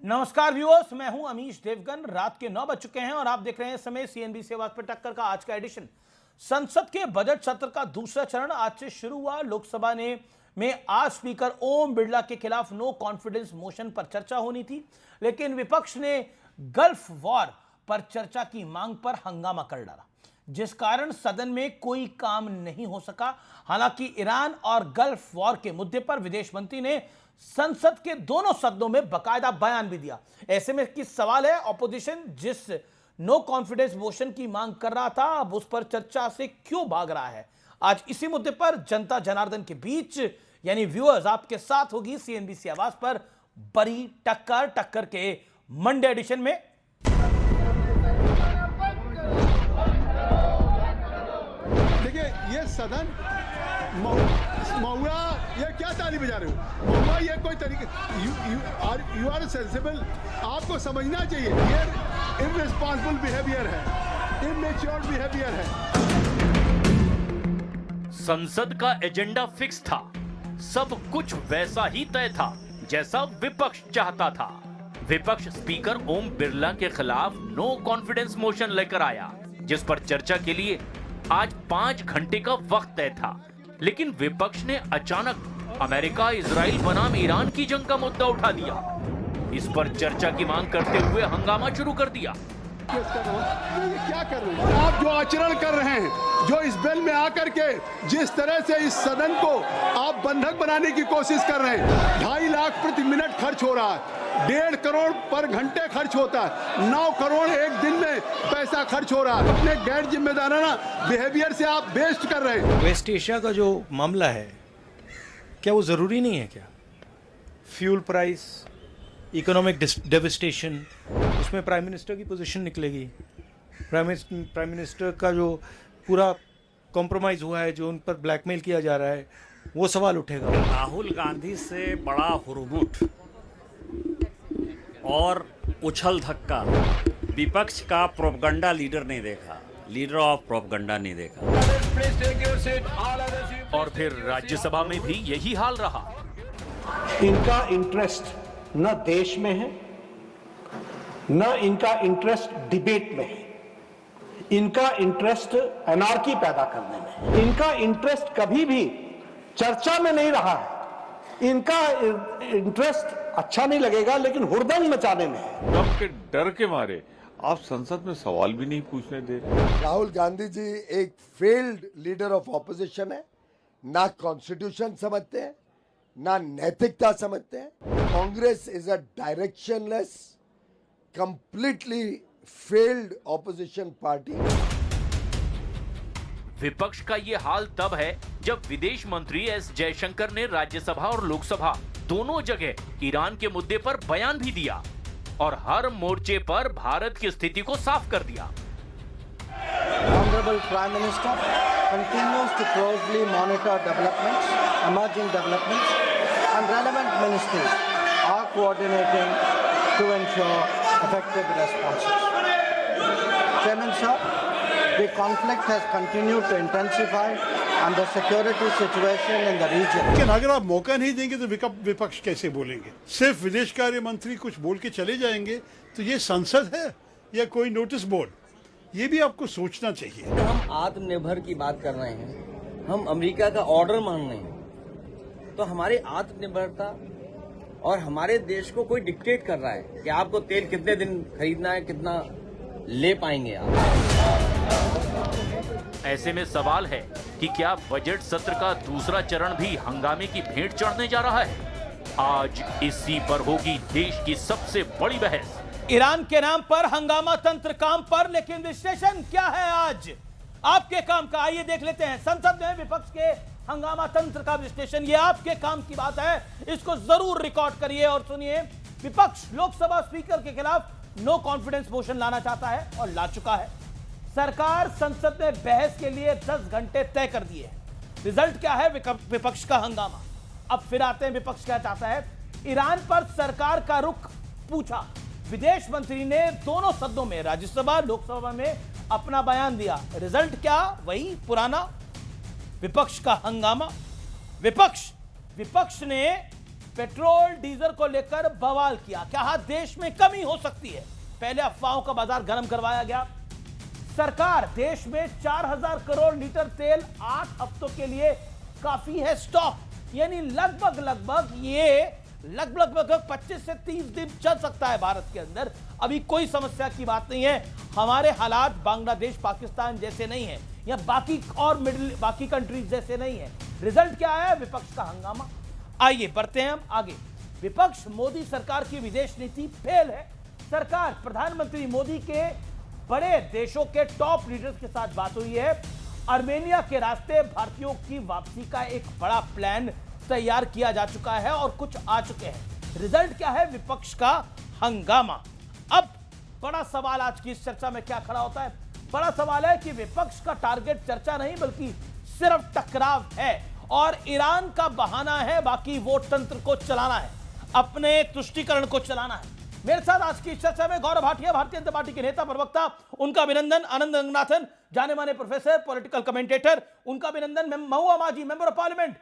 नमस्कार व्यूअर्स, मैं हूं अमीश देवगन। रात के 9 बज चुके हैं और आप देख रहे हैं समय सीएनबीसी आवाज पर टक्कर का आज का एडिशन। संसद के बजट सत्र का दूसरा चरण आज से शुरू हुआ। लोकसभा में आज स्पीकर ओम बिरला के खिलाफ नो कॉन्फिडेंस मोशन पर चर्चा होनी थी, लेकिन विपक्ष ने गल्फ वॉर पर चर्चा की मांग पर हंगामा कर डाला, जिस कारण सदन में कोई काम नहीं हो सका। हालांकि ईरान और गल्फ वॉर के मुद्दे पर विदेश मंत्री ने संसद के दोनों सदनों में बकायदा बयान भी दिया। ऐसे में किस सवाल है, ऑपोजिशन जिस नो कॉन्फिडेंस मोशन की मांग कर रहा था, अब उस पर चर्चा से क्यों भाग रहा है? आज इसी मुद्दे पर जनता जनार्दन के बीच यानी व्यूअर्स आपके साथ होगी सीएनबीसी आवाज पर बड़ी टक्कर के मंडे एडिशन में। देखिए, ये सदन महुआ, ये क्या ताली बजा रहे हो? महुआ, ये कोई तरीके यू आर सेंसिबल, आपको समझना चाहिए। ये इररिस्पांसिबल बिहेवियर है, इमेच्योर बिहेवियर है। संसद का एजेंडा फिक्स था, सब कुछ वैसा ही तय था जैसा विपक्ष चाहता था। विपक्ष स्पीकर ओम बिरला के खिलाफ नो कॉन्फिडेंस मोशन लेकर आया, जिस पर चर्चा के लिए आज 5 घंटे का वक्त तय था। लेकिन विपक्ष ने अचानक अमेरिका इजराइल बनाम ईरान की जंग का मुद्दा उठा दिया। इस पर चर्चा की मांग करते हुए हंगामा शुरू कर दिया। ये क्या कर रहे हैं आप? जो आचरण कर रहे हैं, जो इस बिल में आकर के जिस तरह से इस सदन को आप बंधक बनाने की कोशिश कर रहे हैं, 2.5 लाख प्रति मिनट खर्च हो रहा है, 1.5 करोड़ पर घंटे खर्च होता है, 9 करोड़ एक दिन में पैसा खर्च हो रहा है। अपने गैर जिम्मेदाराना बिहेवियर से आप वेस्ट कर रहे हैं। वेस्ट एशिया का जो मामला है, क्या वो ज़रूरी नहीं है क्या? फ्यूल प्राइस, इकोनॉमिक डेविस्टेशन, उसमें प्राइम मिनिस्टर की पोजीशन निकलेगी। प्राइम मिनिस्टर का जो पूरा कॉम्प्रोमाइज़ हुआ है, जो उन पर ब्लैकमेल किया जा रहा है, वो सवाल उठेगा। राहुल गांधी से बड़ा हुरमुट और उछल धक्का विपक्ष का प्रोपगंडा लीडर नहीं देखा, लीडर ऑफ प्रोपगंडा नहीं देखा। और फिर राज्यसभा में भी यही हाल रहा। इनका इंटरेस्ट न देश में है, न इनका इंटरेस्ट डिबेट में है, इनका इंटरेस्ट एनार्की पैदा करने में है। इनका इंटरेस्ट कभी भी चर्चा में नहीं रहा है। इनका इंटरेस्ट अच्छा नहीं लगेगा लेकिन हुड़दंग मचाने में है। ट्रंप के डर के मारे आप संसद में सवाल भी नहीं पूछने दे रहे। राहुल गांधी जी एक फेल्ड लीडर ऑफ ऑपोजिशन है, ना कॉन्स्टिट्यूशन समझते हैं, ना नैतिकता समझते हैं। Congress is a directionless, completely failed opposition party. विपक्ष का ये हाल तब है जब विदेश मंत्री एस जयशंकर ने राज्यसभा और लोकसभा दोनों जगह ईरान के मुद्दे पर बयान भी दिया और हर मोर्चे पर भारत की स्थिति को साफ कर दिया। Honorable Prime Minister continues to closely monitor developments, emerging developments, and relevant ministries are coordinating to ensure effective responses. Chairman sir, the conflict has continued to intensify and the security situation in the region. लेकिन अगर आप मौका नहीं देंगे तो विपक्ष कैसे बोलेंगे? सिर्फ विदेश कार्य मंत्री कुछ बोल के चले जाएंगे तो ये संसद है या कोई नोटिस बोर्ड? ये भी आपको सोचना चाहिए। हम आत्मनिर्भर की बात कर रहे हैं, हम अमेरिका का ऑर्डर मान रहे हैं, तो हमारी आत्मनिर्भरता और हमारे देश को कोई डिक्टेट कर रहा है कि आपको तेल कितने दिन खरीदना है, कितना ले पाएंगे आप। ऐसे में सवाल है कि क्या बजट सत्र का दूसरा चरण भी हंगामे की भेंट चढ़ने जा रहा है? आज इसी पर होगी देश की सबसे बड़ी बहस। ईरान के नाम पर हंगामा, तंत्र काम पर, लेकिन विश्लेषण क्या है आज आपके काम का? आइए देख लेते हैं। संसद में विपक्ष के हंगामा तंत्र का विश्लेषण, ये आपके काम की बात है, इसको जरूर रिकॉर्ड करिए और सुनिए। विपक्ष लोकसभा स्पीकर के खिलाफ नो कॉन्फिडेंस मोशन लाना चाहता है और ला चुका है। सरकार संसद में बहस के लिए 10 घंटे तय कर दिए हैं। रिजल्ट क्या है? विपक्ष का हंगामा। अब फिर आते हैं, विपक्ष क्या चाहता है? ईरान पर सरकार का रुख पूछा। विदेश मंत्री ने दोनों सदनों में, राज्यसभा लोकसभा में अपना बयान दिया। रिजल्ट क्या? वही पुराना, विपक्ष का हंगामा। विपक्ष ने पेट्रोल डीजल को लेकर बवाल किया। कहा देश में कमी हो सकती है। पहले अफवाहों का बाजार गर्म करवाया गया। सरकार देश में 4000 करोड़ लीटर तेल 8 हफ्तों के लिए काफी है स्टॉक, यानी लगभग ये 25 से 30 दिन चल सकता है भारत के अंदर। अभी कोई समस्या की बात नहीं है। हमारे हालात बांग्लादेश पाकिस्तान जैसे नहीं है या बाकी कंट्रीज जैसे नहीं है। रिजल्ट क्या है? विपक्ष का हंगामा। आइए बढ़ते हैं हम आगे। विपक्ष मोदी सरकार की विदेश नीति फेल है। सरकार प्रधानमंत्री मोदी के बड़े देशों के टॉप लीडर्स के साथ बात हुई है। आर्मेनिया के रास्ते भारतीयों की वापसी का एक बड़ा प्लान तैयार किया जा चुका है और कुछ आ चुके हैं। रिजल्ट क्या है? विपक्ष का हंगामा। अब बड़ा सवाल आज की इस चर्चा में क्या खड़ा होता है? बड़ा सवाल है कि विपक्ष का टारगेट चर्चा नहीं बल्कि सिर्फ टकराव है और ईरान का बहाना है, बाकी वोट तंत्र को चलाना है, अपने तुष्टीकरण को चलाना है। मेरे साथ आज की चर्चा में गौरव भाटिया, भारतीय जनता पार्टी के नेता प्रवक्ता, उनका अभिनंदन। आनंद रंगनाथन, जाने माने प्रोफेसर, पॉलिटिकल कमेंटेटर, उनका अभिनंदन। महुआ माजी, मेंबर ऑफ पार्लियामेंट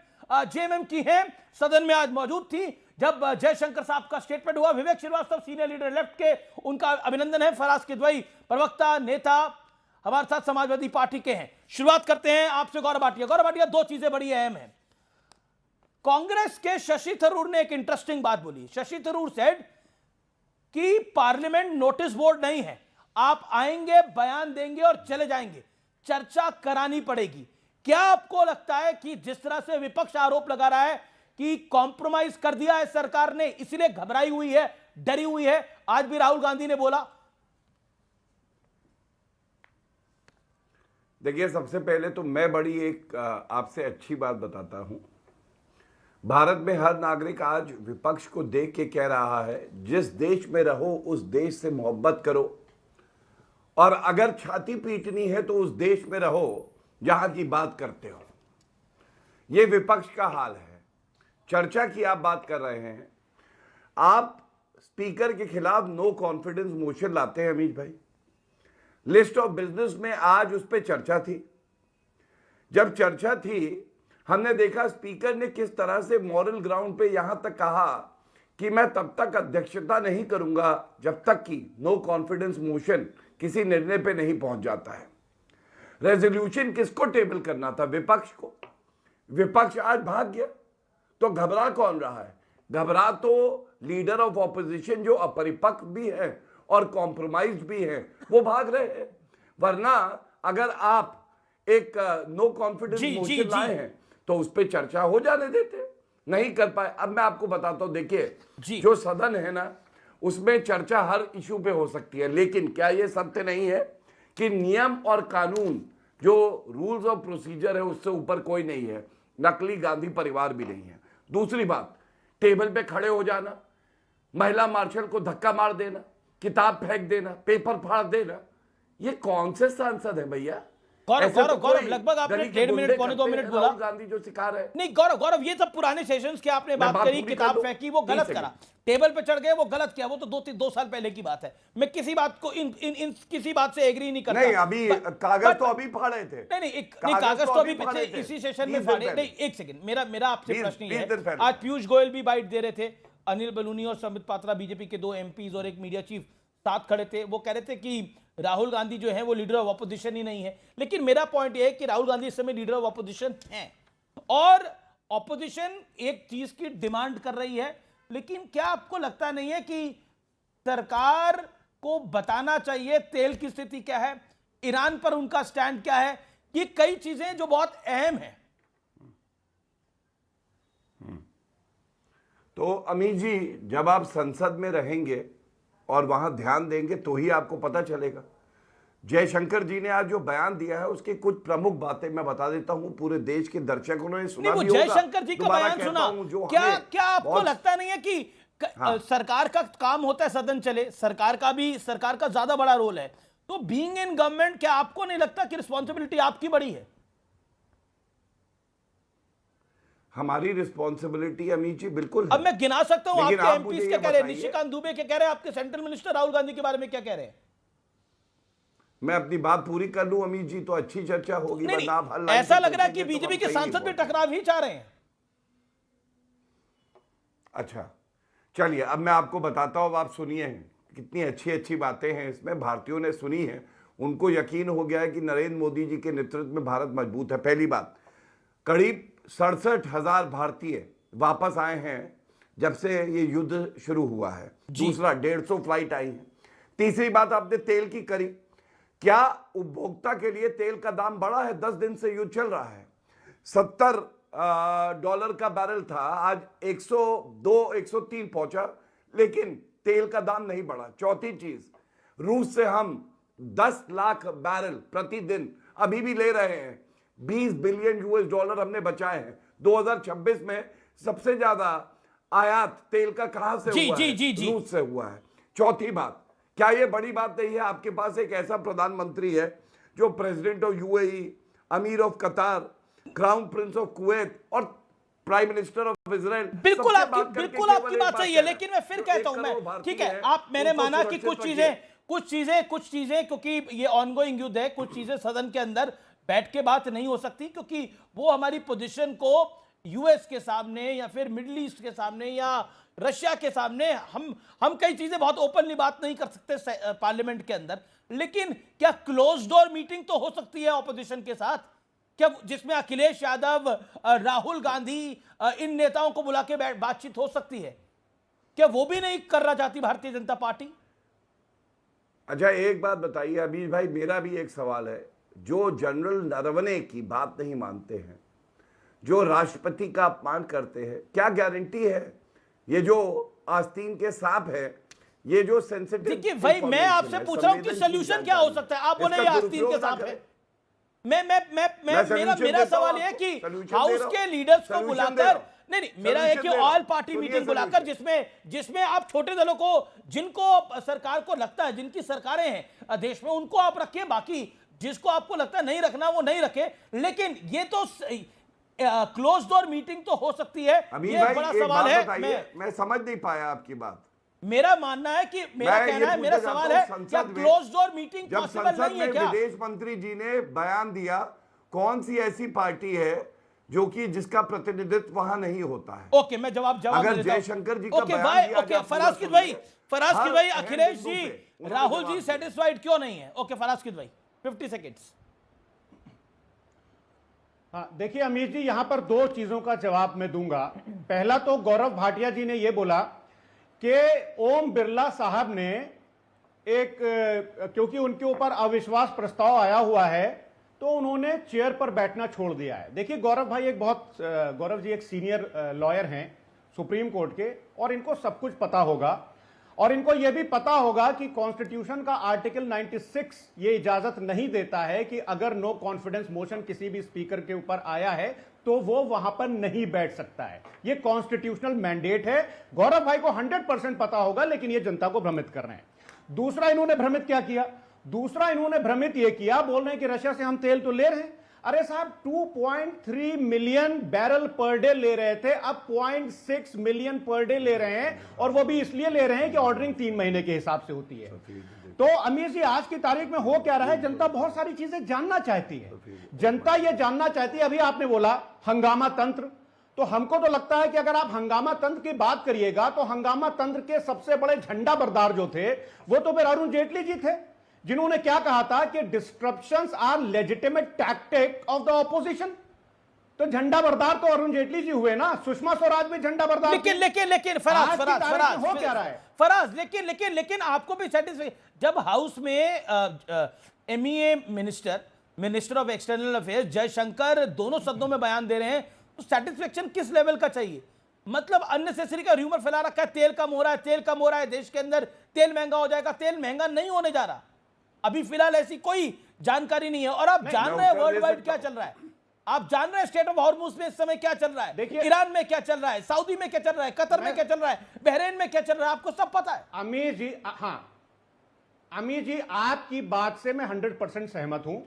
जेएमएम की हैं, सदन में आज मौजूद थी जब जयशंकर साहब का स्टेटमेंट हुआ। विवेक श्रीवास्तव, सीनियर लीडर लेफ्ट के, उनका अभिनंदन है। फराज किदवई, प्रवक्ता, नेता, हमारे साथ समाजवादी पार्टी के हैं। शुरुआत करते हैं आपसे गौरव भाटिया। गौरव भाटिया, दो चीजें बड़ी अहम हैं। कांग्रेस के शशि थरूर ने एक इंटरेस्टिंग बात बोली। शशि थरूर सेड कि पार्लियामेंट नोटिस बोर्ड नहीं है, आप आएंगे, बयान देंगे और चले जाएंगे, चर्चा करानी पड़ेगी। क्या आपको लगता है कि जिस तरह से विपक्ष आरोप लगा रहा है कि कॉम्प्रोमाइज कर दिया है सरकार ने, इसलिए घबराई हुई है, डरी हुई है? आज भी राहुल गांधी ने बोला। देखिए, सबसे पहले तो मैं बड़ी एक आपसे अच्छी बात बताता हूं। भारत में हर नागरिक आज विपक्ष को देख के कह रहा है, जिस देश में रहो उस देश से मोहब्बत करो, और अगर छाती पीटनी है तो उस देश में रहो जहां की बात करते हो। यह विपक्ष का हाल है। चर्चा की आप बात कर रहे हैं, आप स्पीकर के खिलाफ नो कॉन्फिडेंस मोशन लाते हैं अमित भाई। लिस्ट ऑफ बिजनेस में आज उस पर चर्चा थी। जब चर्चा थी, हमने देखा स्पीकर ने किस तरह से मॉरल ग्राउंड पे यहां तक कहा कि मैं तब तक अध्यक्षता नहीं करूंगा जब तक कि नो कॉन्फिडेंस मोशन किसी निर्णय पे नहीं पहुंच जाता है। रेजोल्यूशन किसको टेबल करना था? विपक्ष को। विपक्ष आज भाग गया, तो घबरा कौन रहा है? घबरा तो लीडर ऑफ ऑपोजिशन जो अपरिपक्व भी है और कॉम्प्रोमाइज भी है, वो भाग रहे हैं। वरना अगर आप एक नो कॉन्फिडेंस मोशन लाए हैं तो उस पर चर्चा हो जाने देते, नहीं कर पाए। अब मैं आपको बताता हूं, देखिए जो सदन है ना, उसमें चर्चा हर इशू पे हो सकती है, लेकिन क्या यह सत्य नहीं है कि नियम और कानून, जो रूल्स ऑफ प्रोसीजर है, उससे ऊपर कोई नहीं है। नकली गांधी परिवार भी नहीं है। दूसरी बात, टेबल पे खड़े हो जाना, महिला मार्शल को धक्का मार देना, किताब फेंक देना, पेपर फाड़ देना, ये कौन से सांसद है भैया? गौरव लगभग आपने 1.5 मिनट, पौने 2 मिनट बोला। गांधी जो सिखा रहे हैं। नहीं गौरव, ये सब पुराने सेशंस की आपने बात करी, किताब फेंकी, वो गलत करा, टेबल पे चढ़ गए, वो गलत किया, वो तो 2 साल पहले की बात है। मैं किसी बात को किसी बात से एग्री नहीं करता। नहीं, अभी कागज तो अभी फाड़े थे। नहीं, कागज तो अभी पिछले इसी सेशन में फाड़े। नहीं, एक सेकंड, मेरा आपसे प्रश्न ये है, आज पीयूष गोयल भी बाइट दे रहे थे, अनिल बलूनी और संबित पात्रा, बीजेपी के 2 एमपीज और एक मीडिया चीफ साथ खड़े थे। वो कह रहे थे कि राहुल गांधी जो है वो लीडर ऑफ ऑपोजिशन ही नहीं है। लेकिन मेरा पॉइंट ये है कि राहुल गांधी इस समय लीडर ऑफ ऑपोजिशन हैं और ऑपोजिशन एक चीज की डिमांड कर रही है। लेकिन क्या आपको लगता नहीं है कि सरकार को बताना चाहिए तेल की स्थिति क्या है, ईरान पर उनका स्टैंड क्या है? ये कई चीजें जो बहुत अहम है। तो अमीर जी, जब आप संसद में रहेंगे और वहां ध्यान देंगे तो ही आपको पता चलेगा। जयशंकर जी ने आज जो बयान दिया है, उसकी कुछ प्रमुख बातें मैं बता देता हूं, पूरे देश के दर्शकों ने सुना भी होगा। जयशंकर जी का बयान सुना, क्या आपको लगता नहीं है कि सरकार का काम होता है सदन चले, सरकार का ज्यादा बड़ा रोल है, तो बीइंग इन गवर्नमेंट क्या आपको नहीं लगता कि रिस्पॉन्सिबिलिटी आपकी बड़ी है? हमारी रिस्पॉन्सिबिलिटी अमित जी बिल्कुल। अब मैं गिना सकता हूं आपके एमपीज क्या कह रहे हैं, निशिकांत दुबे क्या कह रहे हैं, आपके सेंट्रल मिनिस्टर राहुल गांधी के बारे में क्या कह रहे हैं? मैं अपनी बात पूरी कर लूं अमित जी, तो अच्छी चर्चा होगी। ऐसा लग रहा है कि बीजेपी के सांसद भी टकराव ही चाह रहे हैं। अच्छा, चलिए अब मैं आपको बताता हूँ, अब आप सुनिए, कितनी अच्छी अच्छी बातें हैं इसमें, भारतीयों ने सुनी है, उनको यकीन हो गया है कि नरेंद्र मोदी जी के नेतृत्व में भारत मजबूत है। पहली बात, करीब 67,000 भारतीय वापस आए हैं जब से ये युद्ध शुरू हुआ है। दूसरा, 150 फ्लाइट आई है। तीसरी बात आपने तेल की करी, क्या उपभोक्ता के लिए तेल का दाम बढ़ा है? 10 दिन से युद्ध चल रहा है, $70 का बैरल था, आज 102 103 पहुंचा, लेकिन तेल का दाम नहीं बढ़ा। चौथी चीज, रूस से हम 10 लाख बैरल प्रतिदिन अभी भी ले रहे हैं, $20 बिलियन हमने बचाए हैं। 2026 में सबसे ज्यादा आयात तेल का कहां से हुआ है? रूस से हुआ है। चौथी बात, क्या यह बड़ी बात नहीं है आपके पास एक ऐसा प्रधानमंत्री है जो प्रेसिडेंट ऑफ यूएई, अमीर ऑफ कतार, क्राउन प्रिंस ऑफ कुवैत और प्राइम मिनिस्टर ऑफ इजराइल। बिल्कुल आपकी बात सही है, लेकिन मैं फिर कहता हूं, मैं ठीक है, आप मैंने माना कि कुछ चीजें क्योंकि ये ऑनगोइंग युद्ध है, कुछ चीजें सदन के अंदर बैठ के बात नहीं हो सकती, क्योंकि वो हमारी पोजीशन को यूएस के सामने या फिर मिडिल ईस्ट के सामने या रशिया के सामने हम कई चीजें बहुत ओपनली बात नहीं कर सकते पार्लियामेंट के अंदर। लेकिन क्या क्लोज डोर मीटिंग तो हो सकती है ऑपोजिशन के साथ, क्या जिसमें अखिलेश यादव, राहुल गांधी, इन नेताओं को बुला के बातचीत हो सकती है? क्या वो भी नहीं करना चाहती भारतीय जनता पार्टी? अच्छा, एक बात बताइए अभी भाई, मेरा भी एक सवाल है, जो जनरल नरवणे की बात नहीं मानते हैं, जो राष्ट्रपति का अपमान करते हैं, क्या गारंटी है ये जो आस्तीन के सांप है, ये जो सेंसिटिव, देखिए भाई मैं आपसे पूछ रहा हूं कि सोल्यूशन क्या हो सकता है? आप बोले ये आस्तीन के सांप है, मेरा सवाल है कि हाउस के लीडर्स को बुलाकर, नहीं मेरा है कि ऑल पार्टी मीटिंग बुलाकर जिसमें आप छोटे दलों को, जिनको सरकार को लगता है, जिनकी सरकारें हैं देश में, उनको आप रखिए, बाकी जिसको आपको लगता है नहीं रखना वो नहीं रखे। लेकिन ये तो क्लोज डोर मीटिंग तो हो सकती है, ये बड़ा सवाल है। मैं समझ नहीं पाया आपकी बात। मेरा मानना है कि मेरा सवाल है, क्या क्लोज डोर मीटिंग पॉसिबल नहीं है? क्या विदेश मंत्री जी ने बयान दिया, कौन सी ऐसी पार्टी है जो कि जिसका प्रतिनिधित्व वहां नहीं होता है? ओके, मैं जवाब अगर जयशंकर जी का बयान दिया, ओके फराज़ भाई, अखिलेश जी, राहुल जी सेटिस्फाइड क्यों नहीं है? ओके फराज़ भाई 50 सेकेंड्स। हाँ, देखिए अमीर जी, यहां पर दो चीजों का जवाब मैं दूंगा। पहला तो गौरव भाटिया जी ने यह बोला कि ओम बिरला साहब ने क्योंकि उनके ऊपर अविश्वास प्रस्ताव आया हुआ है तो उन्होंने चेयर पर बैठना छोड़ दिया है। देखिए गौरव जी एक सीनियर लॉयर हैं सुप्रीम कोर्ट के, और इनको सब कुछ पता होगा, और इनको यह भी पता होगा कि कॉन्स्टिट्यूशन का आर्टिकल 96 ये इजाजत नहीं देता है कि अगर नो कॉन्फिडेंस मोशन किसी भी स्पीकर के ऊपर आया है तो वो वहां पर नहीं बैठ सकता है। ये कॉन्स्टिट्यूशनल मैंडेट है। गौरव भाई को 100% पता होगा, लेकिन ये जनता को भ्रमित कर रहे हैं। दूसरा इन्होंने भ्रमित क्या किया? दूसरा इन्होंने भ्रमित ये किया, बोल रहे हैं कि रशिया से हम तेल तो ले रहे हैं। अरे साहब 2.3 मिलियन बैरल पर डे ले रहे थे, अब 0.6 मिलियन पर डे ले रहे हैं, और वो भी इसलिए ले रहे हैं कि ऑर्डरिंग 3 महीने के हिसाब से होती है। तो अमीर जी, आज की तारीख में हो क्या रहा है, जनता बहुत सारी चीजें जानना चाहती है। जनता ये जानना चाहती है, अभी आपने बोला हंगामा तंत्र, तो हमको तो लगता है कि अगर आप हंगामा तंत्र की बात करिएगा तो हंगामा तंत्र के सबसे बड़े झंडा बरदार जो थे वो तो फिर अरुण जेटली जी थे, जिन्होंने क्या कहा था कि disruptions are legitimate tactic of the opposition. तो झंडा बरदार तो अरुण जेटली जी हुए ना, सुषमा स्वराज भी झंडा बरदार। लेकिन फराज हो क्या रहा है फराज, लेकिन आपको भी सेटिस्फाई, जब हाउस में MEA minister of external affairs Jaishankar दोनों सदनों में बयान दे रहे हैं, तो सेटिस्फेक्शन किस लेवल का चाहिए? मतलब अननेसेसरी का र्यूमर फैला रखा है, तेल कम हो रहा है देश के अंदर, तेल महंगा हो जाएगा। तेल महंगा नहीं होने जा रहा, अभी फिलहाल ऐसी कोई जानकारी नहीं है। और आप जान रहे हैं वर्ल्ड वाइड क्या चल रहा है, आप जान रहे हैं स्टेट ऑफ हॉर्मुज में इस समय क्या चल रहा है, ईरान में क्या चल रहा है, सऊदी में क्या चल रहा है, कतर में क्या चल रहा है, बहरीन में क्या चल रहा है, आपको सब पता है। अमीर जी, हाँ अमीर जी, आपकी बात से मैं 100% सहमत हूं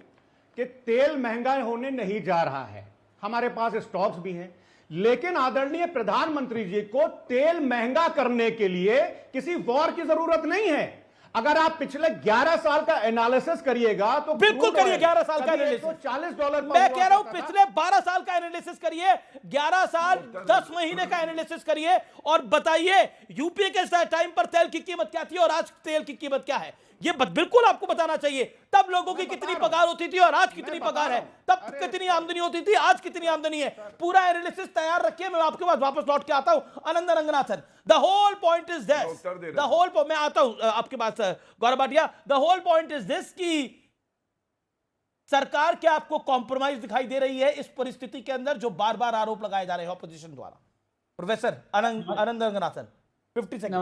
कि तेल महंगा होने नहीं जा रहा है, हमारे पास स्टॉक्स भी हैं, लेकिन आदरणीय प्रधानमंत्री जी को तेल महंगा करने के लिए किसी वॉर की जरूरत नहीं है। अगर आप पिछले 11 साल का एनालिसिस करिएगा तो बिल्कुल करिए 11 साल का एनालिसिस। $140 मैं कह रहा हूं पिछले 12 साल का एनालिसिस करिए, 11 साल 10 महीने का एनालिसिस करिए और बताइए यूपीए के टाइम पर तेल की कीमत क्या थी और आज तेल की कीमत क्या है। ये बिल्कुल आपको बताना चाहिए। तब लोगों की कितनी पगार होती थी और आज कितनी पगार है, तब कितनी आमदनी होती थी, आज कितनी आमदनी है। पूरा एनालिसिस तैयार रखिए, मैं आपके पास वापस लौट के आता हूं। Anand Ranganathan, the whole point is this, the whole मैं आता हूं आपके पास Gaurav Bhatia. The whole point is this कि सरकार क्या आपको कॉम्प्रोमाइज दिखाई दे रही है इस परिस्थिति के अंदर जो बार बार आरोप लगाए जा रहे हैं ऑपोजिशन द्वारा। प्रोफेसर आनंद रंगनाथन, 50 सेकंड।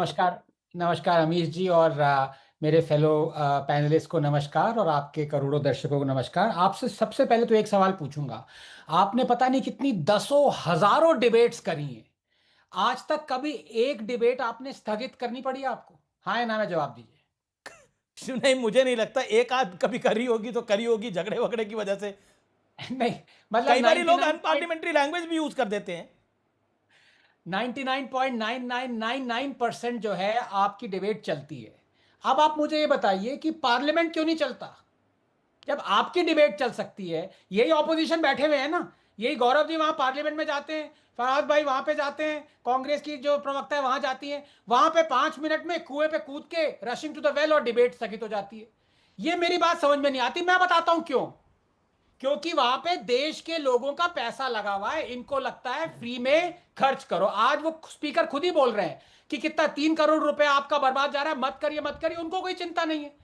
नमस्कार अमीश जी और मेरे फेलो पैनलिस्ट को नमस्कार और आपके करोड़ों दर्शकों को नमस्कार। आपसे सबसे पहले तो एक सवाल पूछूंगा, आपने पता नहीं कितनी दसों हजारों डिबेट्स करी हैं, आज तक कभी एक डिबेट आपने स्थगित करनी पड़ी आपको? हाँ या ना में जवाब दीजिए। नहीं, मुझे नहीं लगता। एक आध कभी करी होगी तो करी होगी झगड़े वगड़े की वजह से। नहीं, मतलब कई बार लोग अनपार्लियामेंट्री लैंग्वेज भी यूज कर देते हैं। 99.9999% जो है आपकी डिबेट चलती है। अब आप मुझे ये बताइए कि पार्लियामेंट क्यों नहीं चलता जब आपकी डिबेट चल सकती है? यही ऑपोजिशन बैठे हुए हैं ना, यही गौरव जी वहां पार्लियामेंट में जाते हैं, फराज भाई वहां पे जाते हैं, कांग्रेस की जो प्रवक्ता है वहां जाती है, वहां पे 5 मिनट में कुएं पे कूद के रशिंग टू द वेल और डिबेट स्थगित हो जाती है। ये मेरी बात समझ में नहीं आती। मैं बताता हूं क्यों। क्योंकि वहां पे देश के लोगों का पैसा लगा हुआ है, इनको लगता है फ्री में खर्च करो। आज वो स्पीकर खुद ही बोल रहे हैं कि कितना 3 करोड़ रुपए आपका बर्बाद जा रहा है, मत करिए मत करिए। उनको कोई चिंता नहीं है।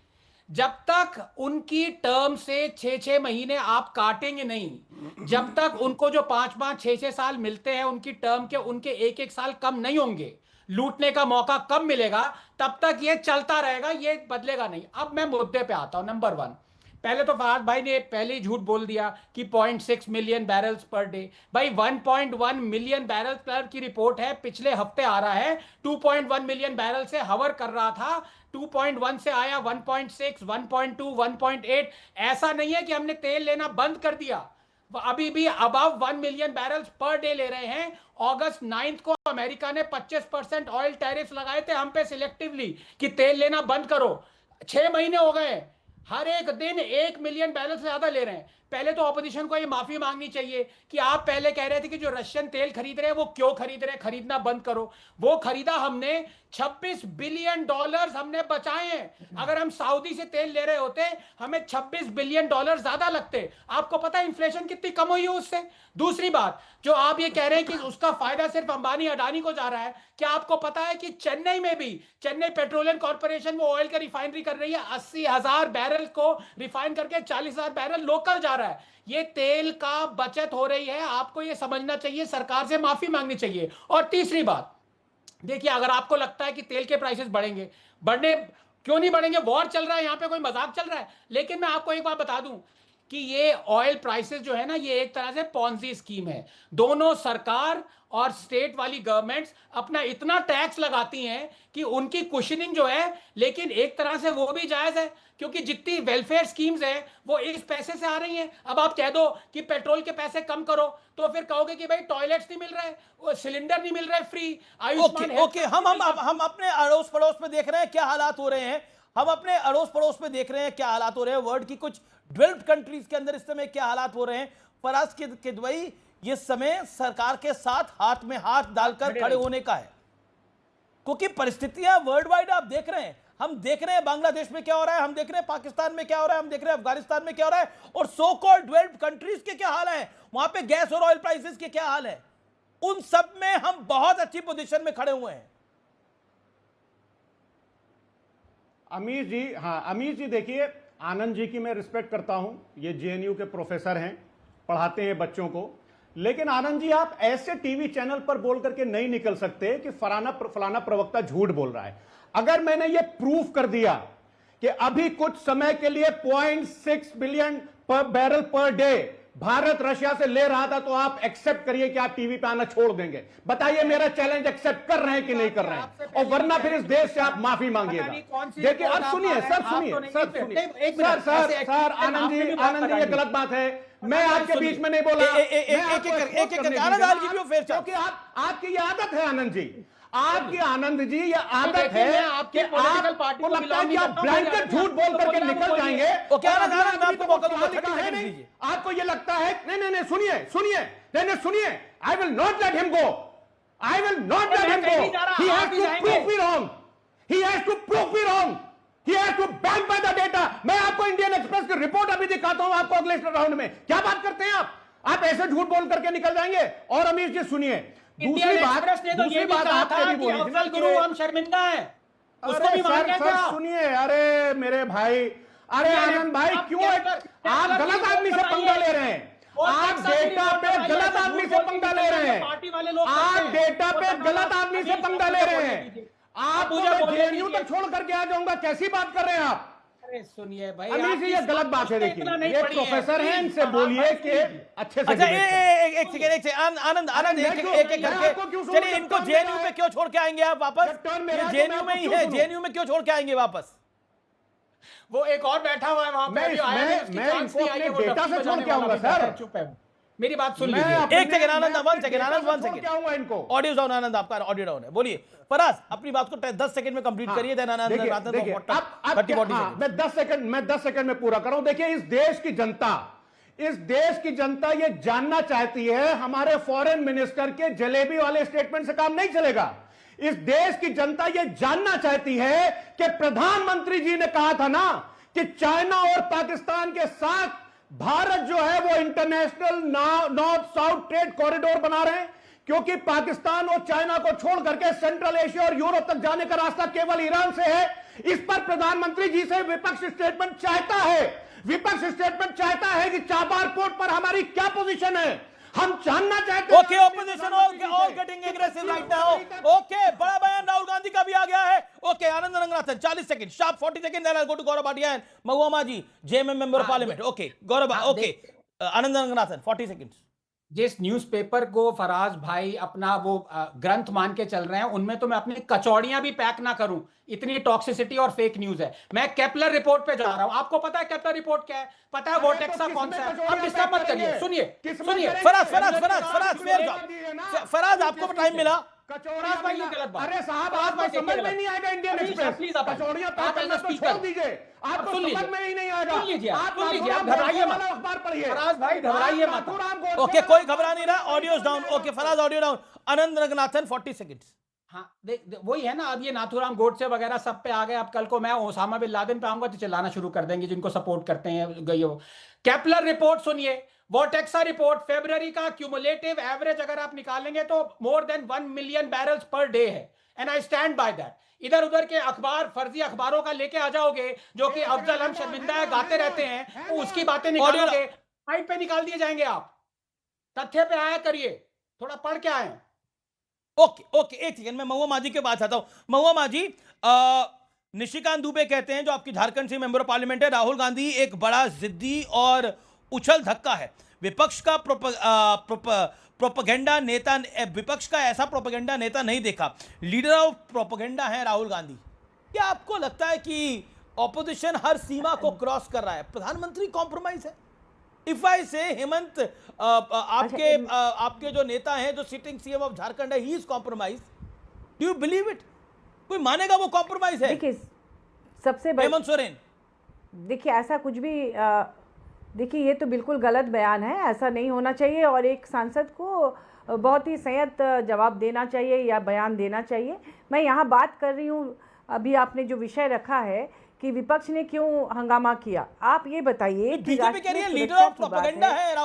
जब तक उनकी टर्म से 6-6 महीने आप काटेंगे नहीं, जब तक उनको जो 5-5 6-6 साल मिलते हैं उनकी टर्म के, उनके 1-1 साल कम नहीं होंगे, लूटने का मौका कम मिलेगा, तब तक ये चलता रहेगा, ये बदलेगा नहीं। अब मैं मुद्दे पे आता हूं। नंबर 1, पहले तो फराज भाई ने पहले ही झूठ बोल दिया कि 0.6 मिलियन बैरल्स पर डे। भाई 1.1 मिलियन बैरल पर की रिपोर्ट है, पिछले हफ्ते आ रहा है 2.1 मिलियन बैरल से हवर कर रहा था, 2.1 से आया 1.6, 1.2, 1.8। ऐसा नहीं है कि हमने तेल लेना बंद कर दिया, अभी भी above 1 million barrels per day ले रहे हैं। अगस्त 9 को अमेरिका ने 25% ऑयल टैरिफ लगाए थे हम पे सिलेक्टिवली कि तेल लेना बंद करो। 6 महीने हो गए, हर एक दिन 1 मिलियन बैरल से ज्यादा ले रहे हैं। पहले तो ऑपोजिशन को ये माफी मांगनी चाहिए कि आप पहले कह रहे थे कि जो रशियन तेल खरीद रहे हैं वो क्यों खरीद रहे हैं, खरीदना बंद करो। वो खरीदा हमने, $26 बिलियन हमने बचाए हैं। अगर हम सऊदी से तेल ले रहे होते हमें $26 बिलियन ज्यादा लगते। आपको पता है इन्फ्लेशन कितनी कम हुई है उससे? दूसरी बात, जो आप ये कह रहे हैं कि उसका फायदा सिर्फ अंबानी अडानी को जा रहा है, क्या आपको पता है कि चेन्नई में भी चेन्नई पेट्रोलियम कॉर्पोरेशन वो ऑयल का रिफाइनरी कर रही है, 80,000 बैरल को रिफाइन करके 40,000 बैरल लोकल जा रहा है। ये तेल का बचत हो रही है, आपको ये समझना चाहिए, सरकार से माफी मांगनी चाहिए। और तीसरी बात, देखिए अगर आपको लगता है कि तेल के प्राइसेस बढ़ेंगे, बढ़ने क्यों नहीं बढ़ेंगे? वॉर चल रहा है, यहां पे कोई मजाक चल रहा है। लेकिन मैं आपको एक बात बता दूं कि ये ऑयल प्राइसेस जो है ना, ये एक तरह से पॉन्जी स्कीम है। दोनों सरकार और स्टेट वाली गवर्नमेंट्स अपना इतना टैक्स लगाती हैं कि उनकी कुशनिंग जो है, लेकिन एक तरह से वो भी जायज है क्योंकि जितनी वेलफेयर स्कीम्स हैं वो इस पैसे से आ रही हैं। अब आप कह दो कि पेट्रोल के पैसे कम करो तो फिर कहोगे कि भाई टॉयलेट्स नहीं मिल रहे, सिलेंडर नहीं मिल रहे फ्री, आयुष्मान। ओके, हम अपने अड़ोस पड़ोस में देख रहे हैं क्या हालात हो रहे हैं। हम अपने अड़ोस पड़ोस में देख रहे हैं क्या हालात हो रहे हैं। वर्ल्ड की कुछ डेवलप्ड कंट्रीज के अंदर इस समय क्या हालात हो रहे हैं। फराज के दुबई, ये समय सरकार के साथ हाथ में हाथ डालकर खड़े होने का है, क्योंकि परिस्थितियां वर्ल्ड वाइड आप देख रहे हैं। हम देख रहे हैं बांग्लादेश में क्या हो रहा है, हम देख रहे हैं पाकिस्तान में क्या हो रहा है, हम देख रहे हैं अफगानिस्तान में क्या हो रहा है, और सो कॉल्ड डेवलप्ड कंट्रीज के क्या हाल है, वहां पे गैस और ऑयल प्राइसेस के क्या हाल है। उन सब में हम बहुत अच्छी पोजीशन में खड़े हुए हैं। अमीर जी, हाँ अमीर जी, देखिए आनंद जी की मैं रिस्पेक्ट करता हूं, ये जेएनयू के प्रोफेसर हैं, पढ़ाते हैं बच्चों को। लेकिन आनंद जी, आप ऐसे टीवी चैनल पर बोल करके नहीं निकल सकते कि फलाना प्रवक्ता झूठ बोल रहा है। अगर मैंने ये प्रूफ कर दिया कि अभी कुछ समय के लिए 0.6 बिलियन पर barrel per day Bharat Russia से ले रहा था, तो आप एक्सेप्ट करिए कि आप टीवी पे आना छोड़ देंगे। बताइए मेरा चैलेंज एक्सेप्ट कर रहे हैं कि नहीं कर रहे हैं, और वरना फिर इस देश से आप माफी मांगिएगा। देखिए, अब सुनिए सर, सर आनंद जी, ये गलत बात है। मैं आपके बीच में नहीं बोला, क्योंकि आपकी ये आदत है आनंद जी। आपकी आनंद जी ये आदत है कि आपको लगता है कि आप ब्लैंकेट झूठ बोल करके निकल जाएंगे। आपको ये लगता है नहीं सुनिए, I will not let him go, I will not let him go. He has to prove me wrong. He has to prove me wrong. He has to back by the data. मैं आपको Indian express की report अभी दिखाता हूं आपको अगले round में। क्या बात करते हैं आप ऐसे झूठ बोल करके निकल जाएंगे। और अमीश जी सुनिए, दूसरी बात आपने भी बोली अफजल गुरु हम शर्मिंदा हैं, उसको भी मान गए क्या? सुनिए, अरे मेरे भाई, अरे आनंद भाई, क्यों आप गलत आदमी से पंगा ले रहे हैं? आप डेटा पे गलत आदमी से पंगा ले रहे हैं। आप डेटा पे गलत आदमी से पंगा ले रहे हैं। आप जेएनयू तक छोड़ करके आ जाऊंगा, कैसी बात कर रहे हैं आप? अरे सुनिए भाई, अमीश जी ये गलत बात है। देखिए ये प्रोफेसर हैं, इनसे बोलिए कि अच्छे से। अच्छा एक सेकंड आनंद एक करके चलिए, इनको जेएनयू पे क्यों छोड़ के आएंगे आप वापस? जेएनयू में ही है, जेएनयू में क्यों छोड़ के आएंगे वापस? वो एक और बैठा हुआ है वहां पे, मैं इनको अपने डेटा से छोड़ के आऊंगा सर। चुप है, मेरी बात सुन लीजिए। एक सेकंड आनंद, वन सेकंड क्या हुआ इनको? ऑडियो डाउन आनंद, आपका ऑडियो डाउन है। बोलिए फराज, अपनी बात को 10 सेकंड में कंप्लीट करिए। देन आनंद मैं 10 सेकंड में पूरा कर रहा हूं। देखिए इस देश की जनता ये जानना चाहती है, हमारे फॉरेन मिनिस्टर के जलेबी वाले स्टेटमेंट से काम नहीं चलेगा। इस देश की जनता यह जानना चाहती है कि प्रधानमंत्री जी ने कहा था ना कि चाइना और पाकिस्तान के साथ भारत जो है वो international north south trade corridor बना रहे हैं, क्योंकि पाकिस्तान और चाइना को छोड़ करके सेंट्रल एशिया और यूरोप तक जाने का रास्ता केवल ईरान से है। इस पर प्रधानमंत्री जी से विपक्ष स्टेटमेंट चाहता है कि चाबार पोर्ट पर हमारी क्या पोजीशन है, हम जानना चाहते हैं। Okay, opposition all getting aggressive right now. Okay, बड़ा बयान राहुल गांधी का भी आ गया है। Okay, Anand Ranganathan 40 second, sharp 40 second, then I go to Gaurav Bhatia and Mahua Manjhi, JMM member of parliament. Okay Gaurav, okay Anand Ranganathan 40 seconds. जिस न्यूज़पेपर को फराज भाई अपना वो ग्रंथ मान के चल रहे हैं, उनमें तो मैं अपनी कचौड़ियां भी पैक ना करूं, इतनी टॉक्सिसिटी और फेक न्यूज है। मैं केपलर रिपोर्ट पे जा रहा हूं। आपको पता है केपलर रिपोर्ट क्या है? पता है वोटेक्सा कौन सा है? आप डिस्टर्ब मत करिए, सुनिए। फराज आपको टाइम मिला। कचौड़ा भाई ये गलत बात। अरे साहब आपको समझ में नहीं आएगा इंडियन एक्सप्रेस, कचौड़ियां पैक करना तो छोड़ दीजिए, आपको समझ में ही नहीं आएगा। आप घबराइए मत, अखबार पढ़िए। फराज भाई घबराइए मत। ओके, कोई घबरा नहीं रहा। Audios down. Okay Faraz, audio down. Anand Ranganathan 40 seconds. हाँ, वही है ना, अब ये नाथूराम गोडसे वगैरह सब पे आ गए। अब कल को मैं ओसामा बिन लादेन पे आऊंगा तो चिल्लाना शुरू कर देंगे, जिनको सपोर्ट करते हैं। केपलर रिपोर्ट सुनिए, वोटेक्सा रिपोर्ट फरवरी का क्यूमुलेटिव एवरेज अगर आप निकालेंगे तो more than 1 million barrels per day है, and I stand by that. इधर उधर के अखबार, फर्जी अखबारों का लेके आ जाओगे, जो कि अफजल हम शर्मिंदा है गाते रहते हैं, तो उसकी बातें निकालोगे, साइड पे निकाल दिए जाएंगे। आप तथ्य पे आया करिए, थोड़ा पढ़ के आए। ओके एक सेकंड, मैं महुआ मांझी के पास आता हूं। महुआ मांझी, निशिकांत दुबे कहते हैं, जो आपकी झारखंड से मेंबर ऑफ पार्लियामेंट है, राहुल गांधी एक बड़ा जिद्दी और उछल धक्का है, विपक्ष का प्रोपेगेंडा नेता, विपक्ष का ऐसा प्रोपेगेंडा नेता नहीं देखा, लीडर ऑफ प्रोपेगेंडा है राहुल गांधी। क्या आपको लगता है कि ऑपोजिशन हर सीमा को क्रॉस कर रहा है? प्रधानमंत्री कॉम्प्रोमाइज है? इफ आई से हेमंत, आपके जो नेता हैं, जो सिटिंग सीएम ऑफ झारखंड है, he is compromise, do you believe it? कोई मानेगा वो कॉम्प्रोमाइज है? देखिए सबसे हेमंत सोरेन, देखिए ऐसा कुछ भी, देखिए ये तो बिल्कुल गलत बयान है, ऐसा नहीं होना चाहिए। और एक सांसद को बहुत ही संयत जवाब देना चाहिए या बयान देना चाहिए। मैं यहाँ बात कर रही हूँ, अभी आपने जो विषय रखा है कि विपक्ष ने क्यों हंगामा किया, आप ये बताइए कि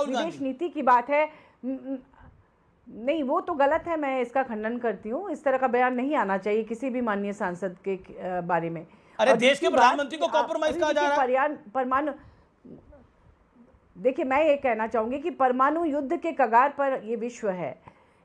विदेश नीति की बात है, नहीं वो तो गलत है, मैं इसका खंडन करती हूँ। इस तरह का बयान नहीं आना चाहिए किसी भी माननीय सांसद के बारे में। अरे देश के प्रधानमंत्री को कॉम्प्रोमाइज कहा जा रहा है। परमाणु, देखिए मैं ये कहना चाहूँगी कि परमाणु युद्ध के कगार पर ये विश्व है।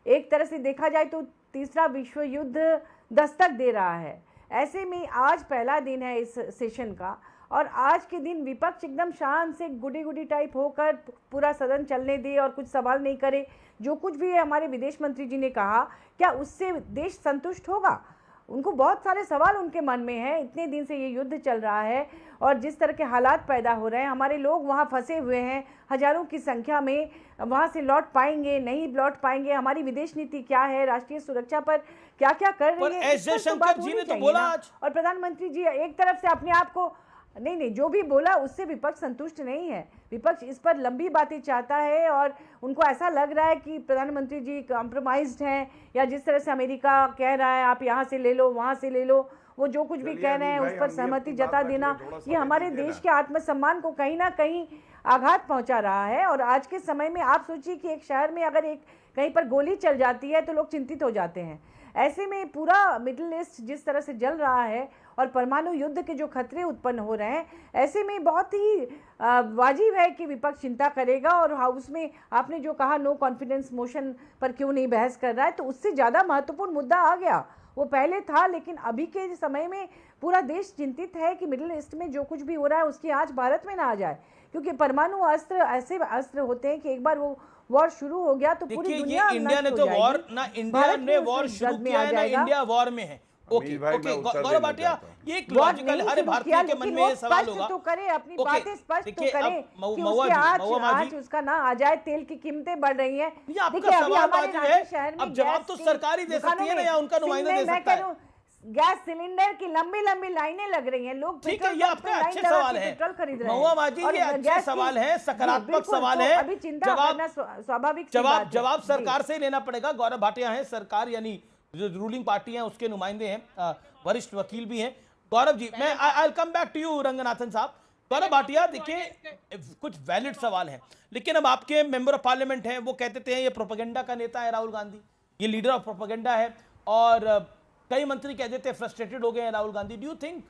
एक तरह से देखा जाए तो तीसरा विश्व युद्ध दस्तक दे रहा है। ऐसे में आज पहला दिन है इस सेशन का, और आज के दिन विपक्ष एकदम शांत से गुडी गुडी टाइप होकर पूरा सदन चलने दे और कुछ सवाल नहीं करे। जो कुछ भी हमारे विदेश मंत्री जी ने कहा, क्या उससे देश संतुष्ट होगा? उनको बहुत सारे सवाल उनके मन में हैं। इतने दिन से ये युद्ध चल रहा है और जिस तरह के हालात पैदा हो रहे हैं, हमारे लोग वहाँ फंसे हुए हैं हजारों की संख्या में, वहाँ से लौट पाएंगे नहीं लौट पाएंगे, हमारी विदेश नीति क्या है, राष्ट्रीय सुरक्षा पर क्या क्या कर रही है, एस जयशंकर जी ने तो बोला आज, और प्रधानमंत्री जी एक तरफ से अपने आप को नहीं जो भी बोला उससे विपक्ष संतुष्ट नहीं है। विपक्ष इस पर लंबी बातें चाहता है और उनको ऐसा लग रहा है कि प्रधानमंत्री जी कॉम्प्रोमाइज्ड हैं, या जिस तरह से अमेरिका कह रहा है आप यहाँ से ले लो वहाँ से ले लो, वो जो कुछ भी कह रहे हैं उस पर सहमति जता देना, ये हमारे देश के आत्मसम्मान को कहीं ना कहीं आघात पहुंचा रहा है। और आज के समय में आप सोचिए कि एक शहर में अगर एक कहीं पर गोली चल जाती है तो लोग चिंतित हो जाते हैं। ऐसे में पूरा मिडिल ईस्ट जिस तरह से जल रहा है और परमाणु युद्ध के जो खतरे उत्पन्न हो रहे हैं, ऐसे में बहुत ही वाजिब है कि विपक्ष चिंता करेगा। और हाउस में आपने जो कहा नो कॉन्फिडेंस मोशन पर क्यों नहीं बहस कर रहा है, तो उससे ज़्यादा महत्वपूर्ण मुद्दा आ गया। वो पहले था, लेकिन अभी के समय में पूरा देश चिंतित है कि मिडिल ईस्ट में जो कुछ भी हो रहा है उसकी आंच भारत में ना आ जाए, क्योंकि परमाणु अस्त्र ऐसे अस्त्र होते हैं कि एक बार वो वॉर शुरू हो गया तो पूरी दुनिया इंडिया ने तो वॉर ना, इंडिया ने वॉर शुरू किया है ना, इंडिया वॉर में है। ओके गौरव भाटिया, ये एक लॉजिकल हर भारतीय के मन में ये सवाल होगा तो करे अपनी बातें स्पष्ट तो करे कि उसके आज उसका ना आ जाए, तेल की कीमतें बढ़ रही हैं। देखिए अभी हमारे राज्य शहर में अब जवाब तो सरकार ही दे सकती है ना, या उनका नुमाइंदा दे सकता है। गैस सिलेंडर की लंबी लंबी लाइनें लग रही हैं, लोग ठीक है, ये आपका अच्छे सवाल है पेट्रोल खरीद रहे हैं। महुआ माजी, ये अच्छे सवाल है, सकारात्मक सवाल है, अभी चिंता करना स्वाभाविक जवाब सरकार से ही लेना पड़ेगा। गौरव भाटिया है सरकार यानी जो रूलिंग पार्टी है उसके नुमाइंदे हैं, वरिष्ठ वकील भी हैं। गौरव जी, मैं I come back to you Ranganathan साहब। गौरव भाटिया, देखिए कुछ वैलिड सवाल हैं, लेकिन अब आपके मेंबर ऑफ पार्लियामेंट हैं, वो कहते हैं ये प्रोपेगेंडा का नेता है राहुल गांधी, ये लीडर ऑफ प्रोपेगेंडा है, और कई मंत्री कह देते हैं फ्रस्ट्रेटेड हो गए हैं Rahul Gandhi. Do you think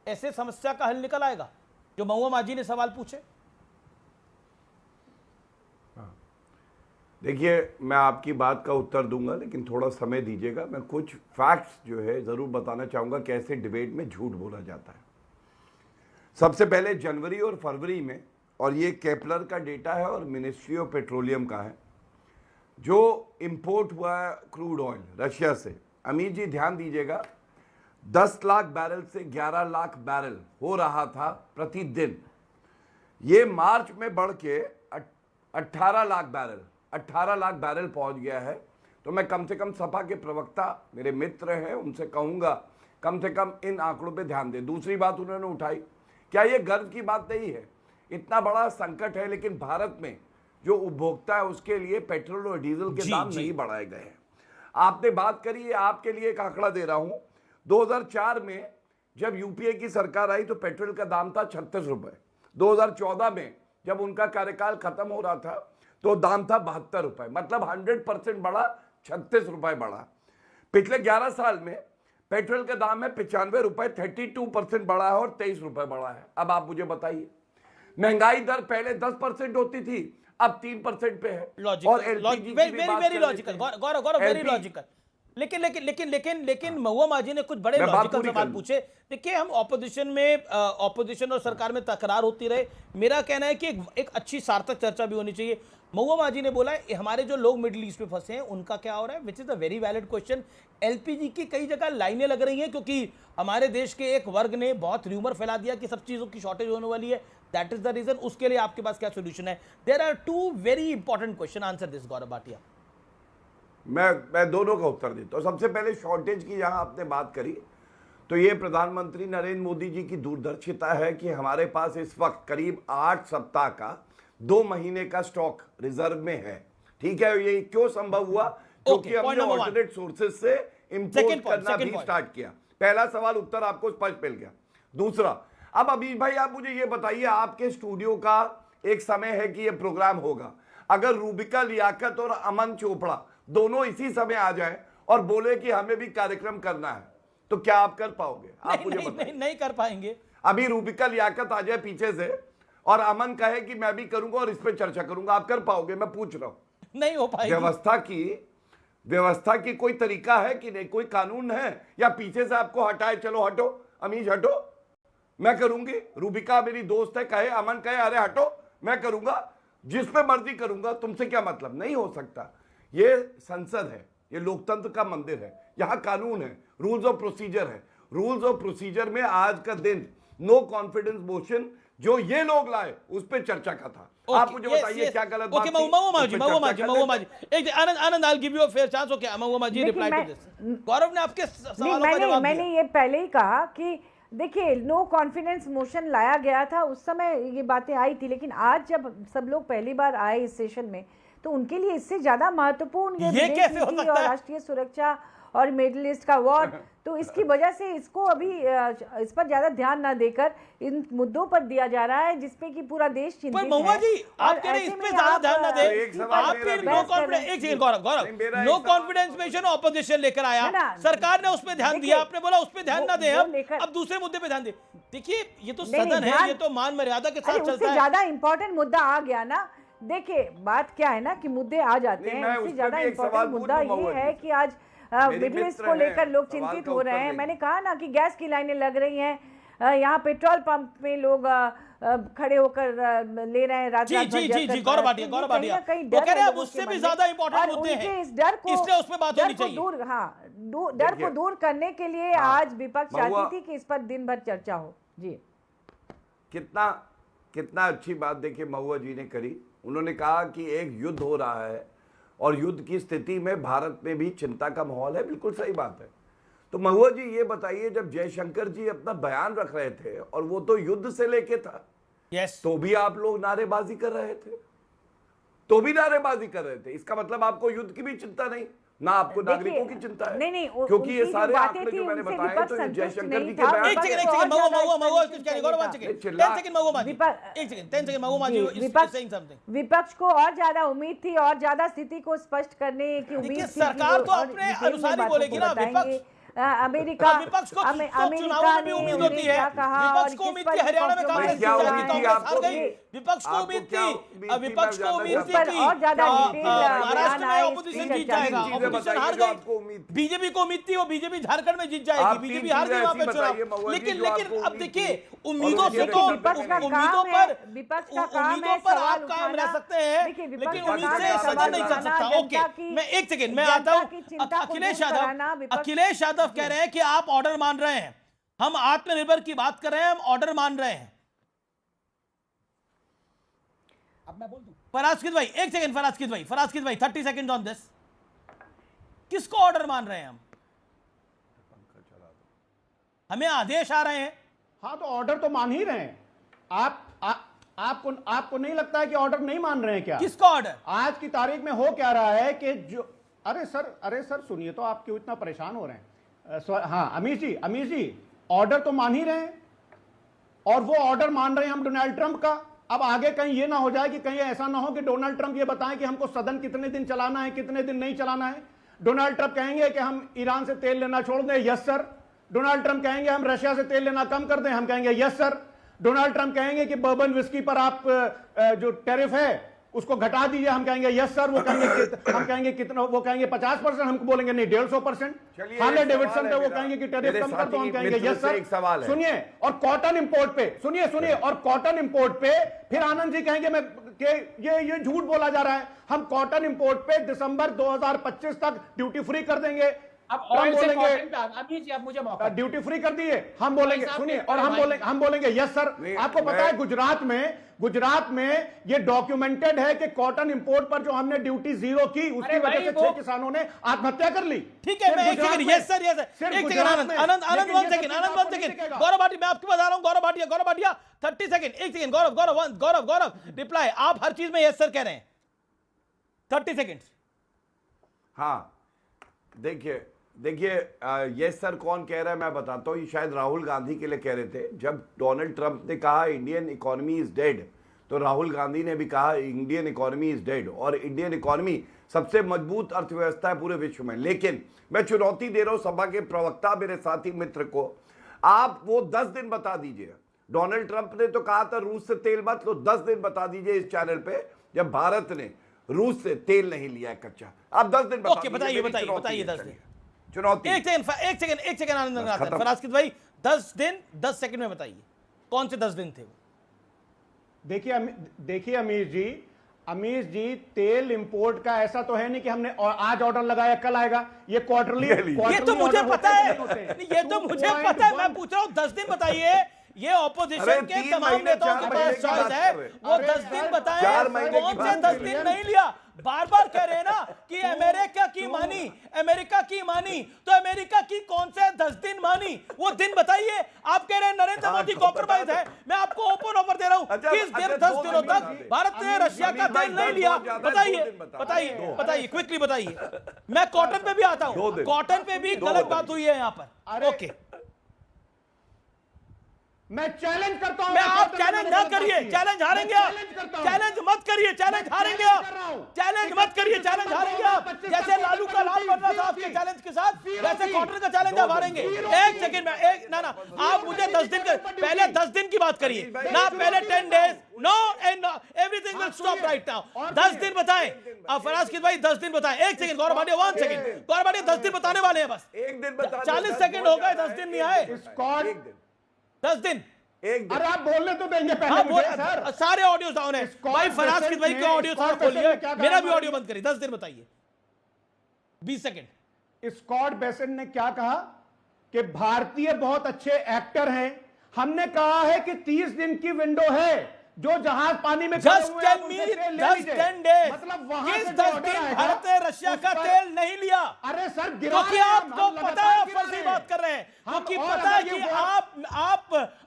ऐसे समस्या का हल निकल आएगा जो महुआ माजी ने सवाल पूछे? देखिए, मैं आपकी बात का उत्तर दूंगा, लेकिन थोड़ा समय दीजिएगा। मैं कुछ फैक्ट्स जो है ज़रूर बताना चाहूँगा कैसे डिबेट में झूठ बोला जाता है। सबसे पहले जनवरी और फरवरी में, और ये केपलर का डेटा है और मिनिस्ट्री ऑफ पेट्रोलियम का है, जो इंपोर्ट हुआ है क्रूड ऑयल रशिया से, अमीर जी ध्यान दीजिएगा, 10 लाख बैरल से 11 लाख बैरल हो रहा था प्रतिदिन। ये मार्च में बढ़ के 18 लाख बैरल पहुंच गया है। तो मैं कम से कम सपा के प्रवक्ता मेरे मित्र हैं, उनसे कहूंगा कम से कम इन आंकड़ों पे ध्यान दें। दूसरी बात उन्होंने उठाई, क्या ये गर्व की बात नहीं है? इतना बड़ा संकट है, लेकिन भारत में जो उपभोक्ता है उसके लिए पेट्रोल और डीजल के दाम नहीं बढ़ाए गए हैं। आपने बात करी है, आपके लिए एक आंकड़ा दे रहा हूं। 2004 में जब यूपीए की सरकार आई तो पेट्रोल का दाम था 36 रुपए। 2014 में जब उनका कार्यकाल खत्म हो रहा था तो दाम था 72 रुपए, मतलब 100% बढ़ा, 36 रुपए बढ़ा। पिछले 11 साल में पेट्रोल का दाम है 95 रुपए, 32% बढ़ा है और 23 रुपए बढ़ा है। अब आप मुझे बताइए, महंगाई दर पहले 10% होती थी, अब 3% पे है। और वेरी लॉजिकल गौरव, वेरी लॉजिकल। लेकिन महुआ माजी ने कुछ बड़े लॉजिकल सवाल पूछे। देखिए, हम ऑपोजिशन में, ऑपोजिशन और सरकार में तकरार होती रहे, मेरा कहना है कि एक अच्छी सार्थक चर्चा भी होनी चाहिए। महुआ माजी ने बोला है हमारे जो लोग मिडिल ईस्ट में फंसे हैं उनका क्या हो रहा है, which is a very valid question. LPG की कई जगह लाइनें लग रही हैं क्योंकि हमारे देश के एक वर्ग ने बहुत र्यूमर फैला दिया कि सब चीजों की शॉर्टेज होने वाली है। That is the reason. उसके लिए आपके पास क्या सोल्यूशन है? There are two very important question, answer this Gaurav Bhatia. मैं दोनों का उत्तर देता हूं। सबसे पहले शॉर्टेज की जहां आपने बात करी, तो ये प्रधानमंत्री नरेंद्र मोदी जी की दूरदर्शिता है कि हमारे पास इस वक्त करीब 8 सप्ताह का 2 महीने का स्टॉक रिजर्व में है। ठीक है, ये क्यों संभव हुआ? क्योंकि हमने ऑल्टरनेट सोर्सेज से इंपोर्ट करना भी स्टार्ट किया। पहला सवाल उत्तर आपको स्पष्ट मिल गया। दूसरा, अब अमीर भाई आप मुझे ये बताइए, आपके स्टूडियो का एक समय है कि ये प्रोग्राम होगा, अगर रूबिका लियाकत और अमन चोपड़ा दोनों इसी समय आ जाए और बोले कि हमें भी कार्यक्रम करना है, तो क्या आप कर पाओगे? आप मुझे बताइए। नहीं कर पाएंगे। अभी रूबिका लियाकत आ जाए पीछे से और अमन कहे कि मैं भी करूंगा और इस पर चर्चा करूंगा, आप कर पाओगे? मैं पूछ रहा हूं। नहीं हो पाएगी। व्यवस्था की कोई तरीका है कि नहीं, कोई कानून है, या पीछे से आपको हटाए, चलो हटो अमीश हटो, मैं करूंगी। रूबिका मेरी दोस्त है, कहे अमन कहे अरे हटो, मैं करूंगा, जिस पे मर्जी करूंगा, तुमसे क्या मतलब? नहीं हो सकता। ये संसद है, ये लोकतंत्र का मंदिर है, यहां कानून है, रूल्स ऑफ प्रोसीजर है। रूल्स ऑफ प्रोसीजर में आज का दिन नो कॉन्फिडेंस मोशन जो ये लोग लाए उस पर चर्चा का था। आप मुझे बताइए क्या गलत बात थी? महबूबा जी एक Anand I'll give you a fair chance. Okay, Mehbooba ji reply to this. Gaurav ने आपके सवालों का जवाब दिया। मैंने ये पहले ही कहा कि देखिए नो कॉन्फिडेंस मोशन लाया गया था, उस समय ये बातें आई थी, लेकिन आज जब सब लोग पहली बार आए इस सेशन में तो उनके लिए इससे ज्यादा महत्वपूर्ण ये कैसे हो सकता है? राष्ट्रीय सुरक्षा और मिडिल ईस्ट का वॉर, तो इसकी वजह से इसको अभी इस पर ज्यादा ध्यान ना देकर इन मुद्दों पर दिया जा रहा है जिसपे कि पूरा देश चिंतित है। महुआ जी आप कह रहे हैं इस पे ज्यादा ध्यान ना दे, आपके नो कॉन्फिडेंस, एक सेकंड गौरव, नो कॉन्फिडेंस मोशन ऑपोजिशन लेकर आया, सरकार ने उस पे ध्यान दिया, आपने बोला उस पे ध्यान ना दे, अब दूसरे मुद्दे पे ध्यान दे। देखिए ये तो सदन है, ये तो मान मर्यादा के साथ चलता है। ज्यादा इंपॉर्टेंट मुद्दा आ गया ना। देखिए बात क्या है ना कि मुद्दे आ जाते हैं, इससे ज्यादा इंपॉर्टेंट मुद्दा ये है कि आज मिडिल ईस्ट को लेकर लोग चिंतित हो रहे हैं। मैंने कहा ना कि गैस की लाइनें लग रही हैं, यहाँ पेट्रोल पंप में लोग खड़े होकर ले रहे हैं रात जी गौरव भाटिया वो कह रहे हैं उससे भी ज्यादा इंपॉर्टेंट मुद्दे हैं, इस डर को इसलिए उसमें बात होनी चाहिए। डर को दूर करने के लिए आज विपक्ष चाहती थी कि इस पर दिन भर चर्चा हो। जी कितना अच्छी बात देखिए महुआ जी ने करी। उन्होंने कहा कि एक युद्ध हो रहा है और युद्ध की स्थिति में भारत में भी चिंता का माहौल है, बिल्कुल सही बात है। तो महुआ जी ये बताइए, जब जयशंकर जी अपना बयान रख रहे थे और वो तो युद्ध से लेके था, तो भी आप लोग नारेबाजी कर रहे थे, इसका मतलब आपको युद्ध की भी चिंता नहीं, ना आपको नागरिकों की चिंता है। नहीं, क्योंकि ये सारे आंकड़े जो मैंने बताए तो ये जयशंकर जी के बयान। एक सेकंड विपक्ष को और ज्यादा उम्मीद थी और ज्यादा स्थिति को स्पष्ट करने की उम्मीद थी। सरकार तो अपने अनुसार ही बोलेगी ना, विपक्ष अमेरिका विपक्ष को चुनावों में भी उम्मीद होती है, विपक्ष को उम्मीद थी हरियाणा में कांग्रेस जीत जाएगी, कांग्रेस हार गई, विपक्ष को उम्मीद थी कि महाराष्ट्र में ऑपोजिशन जीत जाएगा, ऑपोजिशन हार गई, बीजेपी को उम्मीद थी वो बीजेपी झारखंड में जीत जाएगी, बीजेपी हार गई वहां पे चुनाव। लेकिन अब देखिए उम्मीदों से तो उम्मीदों पर आप कायम रह सकते हैं, लेकिन उम्मीद से सदन नहीं चल सकता। ओके मैं एक सेकंड मैं आता हूं। अखिलेश यादव कह रहे हैं कि आप ऑर्डर मान रहे हैं, हम आत्मनिर्भर की बात कर रहे हैं, हम ऑर्डर मान रहे हैं। अब मैं बोल दूं फराजकिद भाई, एक सेकंड फराजकिद भाई 30 सेकंड ऑन दिस। किसको ऑर्डर मान रहे हैं हम? हमें आदेश आ रहे हैं। हाँ तो ऑर्डर तो मान ही रहे हैं। आपको नहीं लगता है कि ऑर्डर नहीं मान रहे हैं क्या? किसका ऑर्डर? आज की तारीख में हो क्या रहा है कि जो अरे सर सुनिए तो, आप क्यों इतना परेशान हो रहे हैं? हाँ अमीश जी ऑर्डर तो मान ही रहे हैं, और वो ऑर्डर मान रहे हैं हम डोनाल्ड ट्रंप का। अब आगे कहीं ये ना हो जाए कि कहीं ऐसा ना हो कि डोनाल्ड ट्रंप ये बताएं कि हमको सदन कितने दिन चलाना है, कितने दिन नहीं चलाना है। डोनाल्ड ट्रंप कहेंगे कि हम ईरान से तेल लेना छोड़ दें, यस सर। डोनाल्ड ट्रंप कहेंगे हम रशिया से तेल लेना कम कर दें, हम कहेंगे यस सर। डोनाल्ड ट्रंप कहेंगे कि बर्बन विस्की पर आप जो टैरिफ है उसको घटा दीजिए, हम कहेंगे यस सर। वो कहेंगे हम कहेंगे कितना, वो कहेंगे 50%, हम बोलेंगे नहीं 150%। हार्ले डेविडसन पे वो कहेंगे कि टैरिफ कम कर दो, हम कहेंगे यस सर। सुनिए, और कॉटन इंपोर्ट पे सुनिए और कॉटन इंपोर्ट पे फिर आनंद जी कहेंगे मैं ये झूठ बोला जा रहा है। हम कॉटन इंपोर्ट पे दिसंबर 2025 तक ड्यूटी फ्री कर देंगे। अब ऑयल से कॉटन पे आप मुझे मौका ड्यूटी फ्री कर दिए, हम बोलेंगे सुनिए, और हम बोलेंगे यस सर। आपको पता है गुजरात में ये डॉक्यूमेंटेड है कि कॉटन इंपोर्ट पर जो हमने ड्यूटी जीरो की उसकी वजह से 6 किसानों ने आत्महत्या कर ली। ठीक है, मैं एक सेकंड यस सर एक सेकंड आनंद 1 सेकंड गौरव भाटिया, मैं आपके पास आ रहा हूं। गौरव भाटिया 30 सेकंड, एक सेकंड गौरव रिप्लाई। आप हर चीज में यस सर कह रहे हैं, 30 सेकंड। हाँ देखिए ये सर कौन कह रहा है मैं बताता हूँ। ये शायद राहुल गांधी के लिए कह रहे थे। जब डोनाल्ड ट्रंप ने कहा इंडियन इकोनॉमी इज डेड, तो राहुल गांधी ने भी कहा इंडियन इकोनॉमी इज डेड। और इंडियन इकोनॉमी सबसे मजबूत अर्थव्यवस्था है पूरे विश्व में। लेकिन मैं चुनौती दे रहा हूं सभा के प्रवक्ता मेरे साथी मित्र को, आप वो 10 दिन बता दीजिए। डोनाल्ड ट्रंप ने तो कहा था रूस से तेल मत लो, 10 दिन बता दीजिए इस चैनल पे जब भारत ने रूस से तेल नहीं लिया है कच्चा। आप 10 दिन बताइए 10 दिन चुनौती। एक सेकंड आनंद फराजकिद भाई 10 दिन 10 सेकंड में बताइए कौन से 10 दिन थे वो? देखिए अमीश जी तेल इंपोर्ट का ऐसा तो है नहीं कि हमने आज ऑर्डर लगाया कल आएगा। ये क्वार्टरली ये तो मुझे पता है, मैं पूछ रहा हूं 10 दिन बताइए ये ऑपोजिशन के तमाम नेताओं के पास चॉइस है, वो 10 दिन बताएं, कौन से 10 दिन नहीं लिया। बार बार कह रहे हैं ना कि अमेरिका की मानी, तो अमेरिका की कौन से 10 दिन मानी, वो दिन बताइए। आप कह रहे हैं नरेंद्र मोदी कॉम्प्रोमाइज है, मैं आपको ओपन ऑफर दे रहा हूं, किस दिन 10 दिनों तक भारत ने रशिया का तेल नहीं लिया, बताइए क्विकली बताइए। मैं कॉटन पे भी आता हूं, कॉटन पे भी गलत बात हुई है यहां पर। ओके, मैं चैलेंज करता हूं। मैं आप चैलेंज ना करिए, चैलेंज हारेंगे आप, चैलेंज मत करिए, चैलेंज हारेंगे आप, चैलेंज मत करिए, चैलेंज हारेंगे आप। जैसे लालू का लाल बनना था आपके चैलेंज के साथ, वैसे कॉटन का चैलेंज आप हारेंगे। एक सेकंड में ना आप मुझे 10 दिन पहले 10 दिन की बात करिए ना, पहले 10 days no and everything will stop right now. 10 दिन बताएं आप, फराज भाई 10 दिन बताएं। एक सेकंड गौरव भाटिया, 1 सेकंड गौरव भाटिया, 10 दिन बताने वाले हैं बस। एक दिन बता, 40 सेकंड हो गए, 10 दिन नहीं आए। 10 दिन अरे आप बोलने तो देंगे पहले मुझे, सर। सारे ऑडियो डाउन है भाई। फराज भाई का ऑडियो था, खोलिए, मेरा भी ऑडियो बंद करिए। 10 दिन बताइए, 20 सेकंड। स्कॉट बेसेंट ने क्या कहा कि भारतीय बहुत अच्छे एक्टर हैं। हमने कहा है कि 30 दिन की विंडो है, जो जहाज पानी में खड़े हुए हैं, उनसे तेल ले लीजिए। 10 डेज, मतलब वहां किस से 10 दिन भारत ने रशिया का तेल नहीं लिया? अरे सर, क्योंकि आपको पता है आप फर्जी बात कर रहे हैं, क्योंकि पता है कि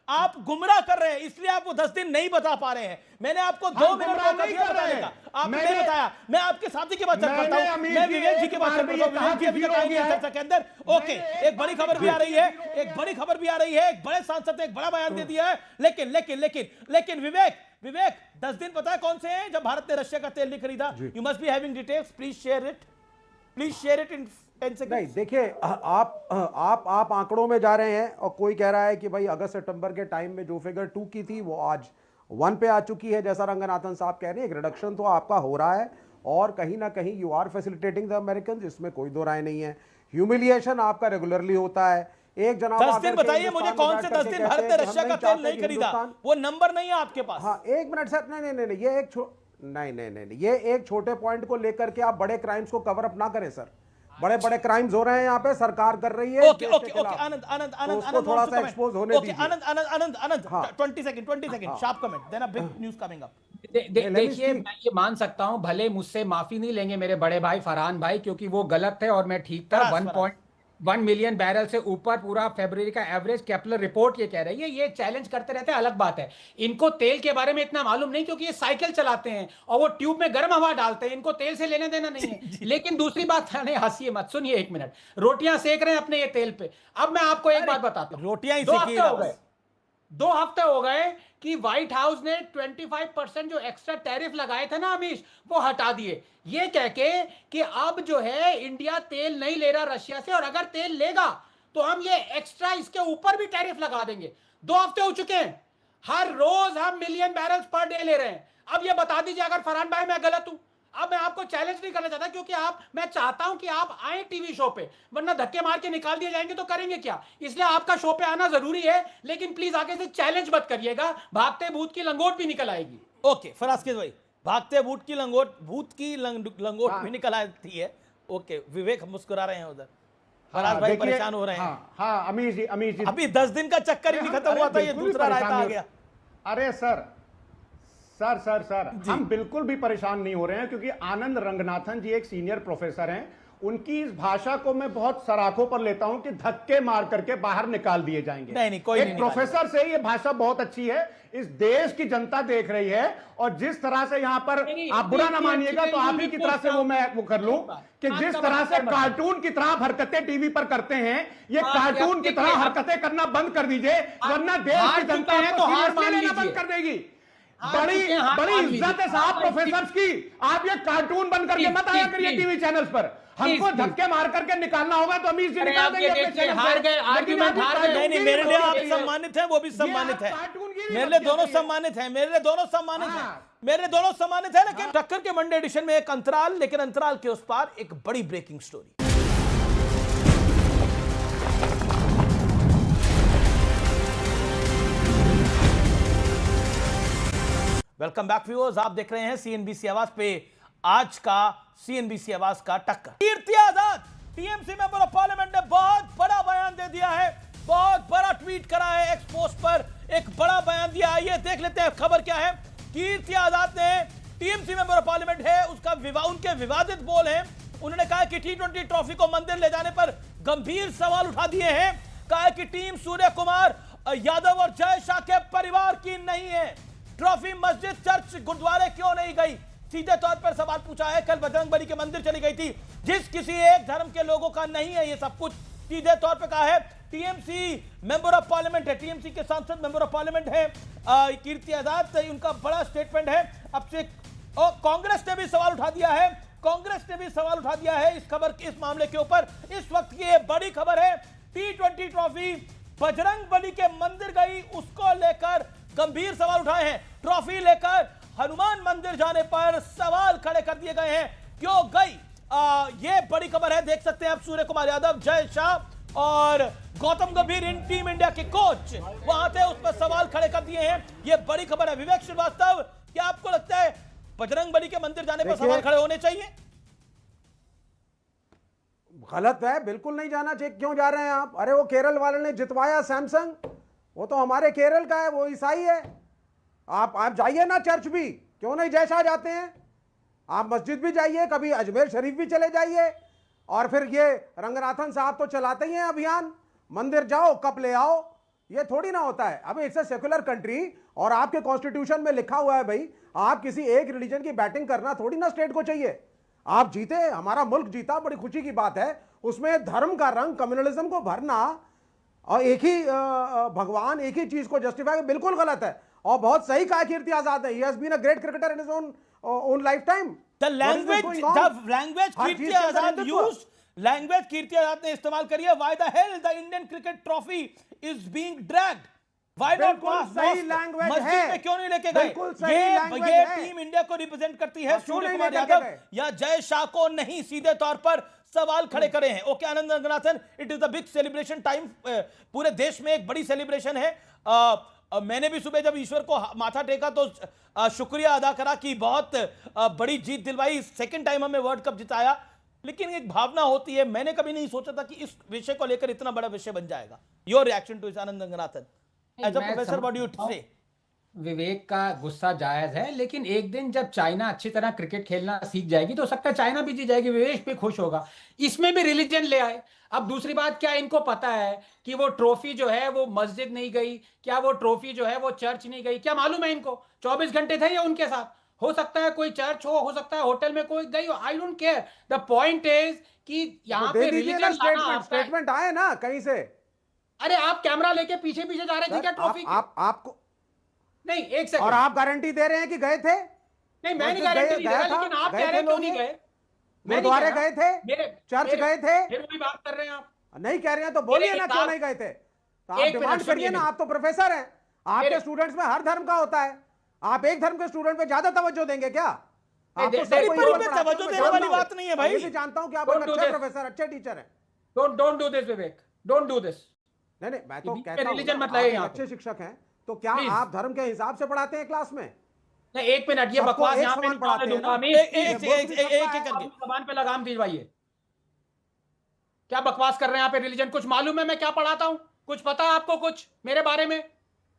आप गुमराह कर रहे हैं, इसलिए आप वो 10 दिन नहीं बता पा रहे हैं। मैंने आपको 2 मिनट मौका दिया बताने का, आपने नहीं बताया। मैं आपके साथी की बात करता हूं, मैं विवेक जी की बात करता हूं, विवेक जी अभी तक आएंगे चर्चा के अंदर। ओके, एक बड़ी खबर भी आ रही है, एक बड़े सांसद ने एक बड़ा बयान दे दिया है। लेकिन विवेक 10 दिन पता है कौन से हैं जब भारत ने रशिया का तेल नहीं खरीदा? You must be having details, please share it in 10 second. नहीं, देखिए, आप आंकड़ों में जा रहे हैं और कोई कह रहा है कि भाई अगस्त सितंबर के टाइम में जो फिगर 2 की थी वो आज 1 पे आ चुकी है, जैसा रंगनाथन साहब कह रहे हैं। एक रिडक्शन तो आपका हो रहा है और कहीं ना कहीं you are facilitating the American, इसमें कोई दो राय नहीं है। ह्यूमिलिएशन आपका रेगुलरली होता है। एक जनाब 10 दिन बताइए मुझे, कौन से 10 दिन भारत ने रशिया का तेल नहीं खरीदा? वो नंबर नहीं है आपके पास। हाँ, 1 मिनट सर, नहीं, ये एक छोटे पॉइंट को लेकर के आप बड़े क्राइम्स को कवर अप ना करें सर। बड़े क्राइम्स हो रहे हैं यहाँ पे, सरकार कर रही है। ओके, आनंद थोड़ा सा एक्सपोज होने दीजिए। Anand 20 second sharp comment, then a big news coming up. देखिए, मैं ये मान सकता हूं, भले मुझसे माफी नहीं लेंगे मेरे बड़े भाई फरहान भाई, क्योंकि वो गलत थे और मैं ठीक था। 1.1 मिलियन बैरल से ऊपर पूरा फरवरी का एवरेज केपलर रिपोर्ट ये कह रही है। ये चैलेंज करते रहते हैं, अलग बात है। इनको तेल के बारे में इतना मालूम नहीं, क्योंकि ये साइकिल चलाते हैं और वो ट्यूब में गर्म हवा डालते हैं, इनको तेल से लेने देना नहीं है। लेकिन दूसरी बात, नहीं हंसिए मत, सुनिए 1 मिनट। रोटियां सेक रहे हैं अपने ये तेल पे। अब मैं आपको एक बात बताता हूं, रोटियां ही 2 हफ्ते हो गए कि व्हाइट हाउस ने 25% जो एक्स्ट्रा टैरिफ लगाए थे ना अमीश, वो हटा दिए, ये कह के कि अब जो है इंडिया तेल नहीं ले रहा रशिया से, और अगर तेल लेगा तो हम ये एक्स्ट्रा इसके ऊपर भी टैरिफ लगा देंगे। 2 हफ्ते हो चुके हैं, हर रोज हम मिलियन बैरल्स पर डे ले रहे हैं। अब ये बता दीजिए अगर फरहान भाई मैं गलत हूं। अब मैं आपको चैलेंज नहीं करना चाहता, क्योंकि मैं चाहता हूं कि आप आए टीवी शो पे, वरना धक्के मार के निकाल दिए जाएंगे तो करेंगे क्या? इसलिए आपका शो पे आना जरूरी है। लेकिन प्लीज आगे से चैलेंज मत करिएगा, भागते भूत की लंगोट भी निकल आएगी। ओके फराज भाई, भागते भूत की लंगोट भी निकल आती है। ओके, विवेक मुस्कुरा रहे हैं उधर, फराज भाई परेशान हो रहे हैं। हाँ, अमीश जी अभी 10 दिन का चक्कर ही नहीं खत्म हुआ था, ये दूसरा रायता आ गया। अरे सर, हम बिल्कुल भी परेशान नहीं हो रहे हैं, क्योंकि आनंद रंगनाथन जी एक सीनियर प्रोफेसर हैं। उनकी इस भाषा को मैं बहुत सराखों पर लेता हूं कि धक्के मार करके बाहर निकाल दिए जाएंगे। नहीं, कोई एक प्रोफेसर से ये भाषा बहुत अच्छी है। इस देश की जनता देख रही है, और जिस तरह से यहां पर आप बुरा ना मानिएगा तो आप ही की तरह से वो कर लूं कि जिस तरह से कार्टून की तरह हरकतें टीवी पर करते हैं, ये कार्टून की तरह हरकतें करना बंद कर दीजिए, वरना देश की जनता तो हार लेना बंद कर देगी। बड़ी इज्जत है साहब प्रोफेसर्स की। आप ये कार्टून बंद करके मत आया करिए टीवी चैनल्स पर। हमको धक्के मार करके निकालना होगा तो अमीश जी निकाल देंगे अपने चैनल से। नहीं, मेरे लिए आप सम्मानित हैं, वो भी सम्मानित है। मेरे लिए दोनों सम्मानित हैं, मेरे दोनों सम्मानित है। लेकिन टक्कर के मंडे एडिशन में एक अंतराल, लेकिन अंतराल के उस पार एक बड़ी breaking story. Welcome back viewers, आप देख रहे हैं सीएनबीसी आवाज पे आज का सीएनबीसी आवाज का टक्कर। Kirti Azad, TMC member of parliament ने बहुत बड़ा बयान दे दिया है, बहुत बड़ा ट्वीट करा है एक्स पोस्ट पर। एक बड़ा बयान दिया। आइए देख लेते हैं खबर क्या है। कीर्ति आजाद ने टीएमसी मेंबर ऑफ पार्लियामेंट है, उनके विवादित बोल हैं। उन्होंने कहा कि T20 ट्रॉफी को मंदिर ले जाने पर गंभीर सवाल उठा दिए हैं। कहा कि टीम सूर्य कुमार यादव और जय शाह के परिवार की नहीं है। ट्रॉफी मस्जिद, चर्च, गुरुद्वारे क्यों नहीं गई? सीधे तौर पर सवाल पूछा है। कल बजरंगबली के मंदिर चली गई थी, जिस किसी एक धर्म के लोगों का नहीं है ये सब कुछ। सीधे तौर पर कहा है टीएमसी मेंबर ऑफ पार्लियामेंट है, टीएमसी के सांसद मेंबर ऑफ पार्लियामेंट है कीर्ति आजाद। उनका बड़ा स्टेटमेंट है। अब से कांग्रेस ने भी सवाल उठा दिया है, कांग्रेस ने भी सवाल उठा दिया है इस खबर, इस मामले के ऊपर। इस वक्त की ये बड़ी खबर है, T20 ट्रॉफी बजरंगबली के मंदिर गई, उसको लेकर गंभीर सवाल उठाए हैं। ट्रॉफी लेकर हनुमान मंदिर जाने पर सवाल खड़े कर दिए गए हैं, क्यों गई? ये बड़ी खबर है। देख सकते हैं आप सूर्य कुमार यादव, जय शाह और गौतम गंभीर इन टीम इंडिया के कोच वहां थे, उस पर सवाल खड़े कर दिए हैं। ये बड़ी खबर है। विवेक श्रीवास्तव, क्या आपको लगता है बजरंगबली के मंदिर जाने पर सवाल खड़े होने चाहिए? गलत है, बिल्कुल नहीं जाना चाहिए। क्यों जा रहे हैं आप? अरे वो केरल वाले ने जितवाया सैमसंग, वो तो हमारे केरल का है, वो ईसाई है। आप जाइए ना चर्च भी, क्यों नहीं जय शाह जाते हैं? आप मस्जिद भी जाइए, कभी अजमेर शरीफ भी चले जाइए। और फिर ये रंगनाथन साहब तो चलाते ही हैं अभियान, मंदिर जाओ कप ले आओ। ये थोड़ी ना होता है। अभी इट्स ए सेकुलर कंट्री और आपके कॉन्स्टिट्यूशन में लिखा हुआ है भाई, आप किसी एक रिलीजन की बैटिंग करना थोड़ी ना स्टेट को चाहिए। आप जीते, हमारा मुल्क जीता, बड़ी खुशी की बात है। उसमें धर्म का रंग, कम्युनलिज्म को भरना और एक ही भगवान, एक ही चीज को जस्टिफाई, बिल्कुल गलत है। और बहुत सही कहा कीर्ति आजाद ने, he has been a great cricketer in his own lifetime. The language Kirti Azad used, language Kirti Azad ने इस्तेमाल करी है। Why the hell the Indian cricket trophy is being dragged? Why not सही लैंग्वेज है, मस्जिद में क्यों नहीं लेके गए? ये टीम इंडिया को रिप्रेजेंट करती है सूर्य कुमार यादव या जय शाह को नहीं। सीधे तौर पर सवाल खड़े करे हैं। Okay Anand Ranganathan, it is the big celebration time. पूरे देश में एक बड़ी सेलिब्रेशन है। मैंने भी सुबह जब ईश्वर को माथा टेका तो शुक्रिया अदा करा कि बहुत बड़ी जीत दिलवाई, सेकंड टाइम हमें वर्ल्ड कप जिताया। लेकिन एक भावना होती है, मैंने कभी नहीं सोचा था कि इस विषय को लेकर इतना बड़ा विषय बन जाएगा। योर रिएक्शन टू इस Anand Ranganathan as a professor, what do you say? Vivek का गुस्सा जायज है, लेकिन एक दिन जब चाइना अच्छी तरह क्रिकेट खेलना सीख जाएगी तो हो सकता है चाइना भी जीत जाएगी, विवेक भी खुश होगा। इसमें भी रिलीजन ले आए। अब दूसरी बात, क्या इनको पता है कि वो ट्रॉफी जो है वो मस्जिद नहीं गई? क्या वो ट्रॉफी जो है वो चर्च नहीं गई? क्या मालूम है इनको? 24 घंटे थे ये उनके साथ। हो सकता है कोई चर्च हो सकता है होटल में कोई गई हो, I don't care. The point is कि यहाँ पे रिलीजन स्टेटमेंट आए ना कहीं से। अरे आप कैमरा लेके पीछे पीछे जा रहे थे क्या ट्रॉफी? आपको नहीं, एक सेकंड। और आप गारंटी दे रहे हैं कि गए थे? नहीं, मैं नहीं गारंटी दे रहा, लेकिन आप कह रहे हैं क्यों नहीं गए? गुरुद्वारे गए थे, चर्च गए थे, फिर वही बात कर रहे हैं आप। नहीं कह रहे हैं तो बोलिए ना क्यों नहीं गए थे। तो आप डिमांड करिए ना, आप तो प्रोफेसर हैं, आपके स्टूडेंट्स में हर धर्म का होता है। आप एक धर्म के स्टूडेंट पे ज्यादा तवज्जो देंगे क्या? आप तो तवज्जो देने वाली बात नहीं है भाई। मैं जानता हूं कि आप अच्छे प्रोफेसर, अच्छे टीचर हैं। Don't do this Vivek, don't do this. नहीं, मैं तो कहता हूं अच्छे शिक्षक हैं, तो क्या आप धर्म के हिसाब से पढ़ाते हैं क्लास में? नहीं, एक मिनट, ये बकवास यहाँ पे पढ़ाते हैं। एक जबान पे लगाम दिलवाइए। क्या बकवास कर रहे हैं यहाँ पे? रिलीजन कुछ मालूम है मैं क्या पढ़ाता हूँ? कुछ पता है आपको कुछ मेरे बारे में?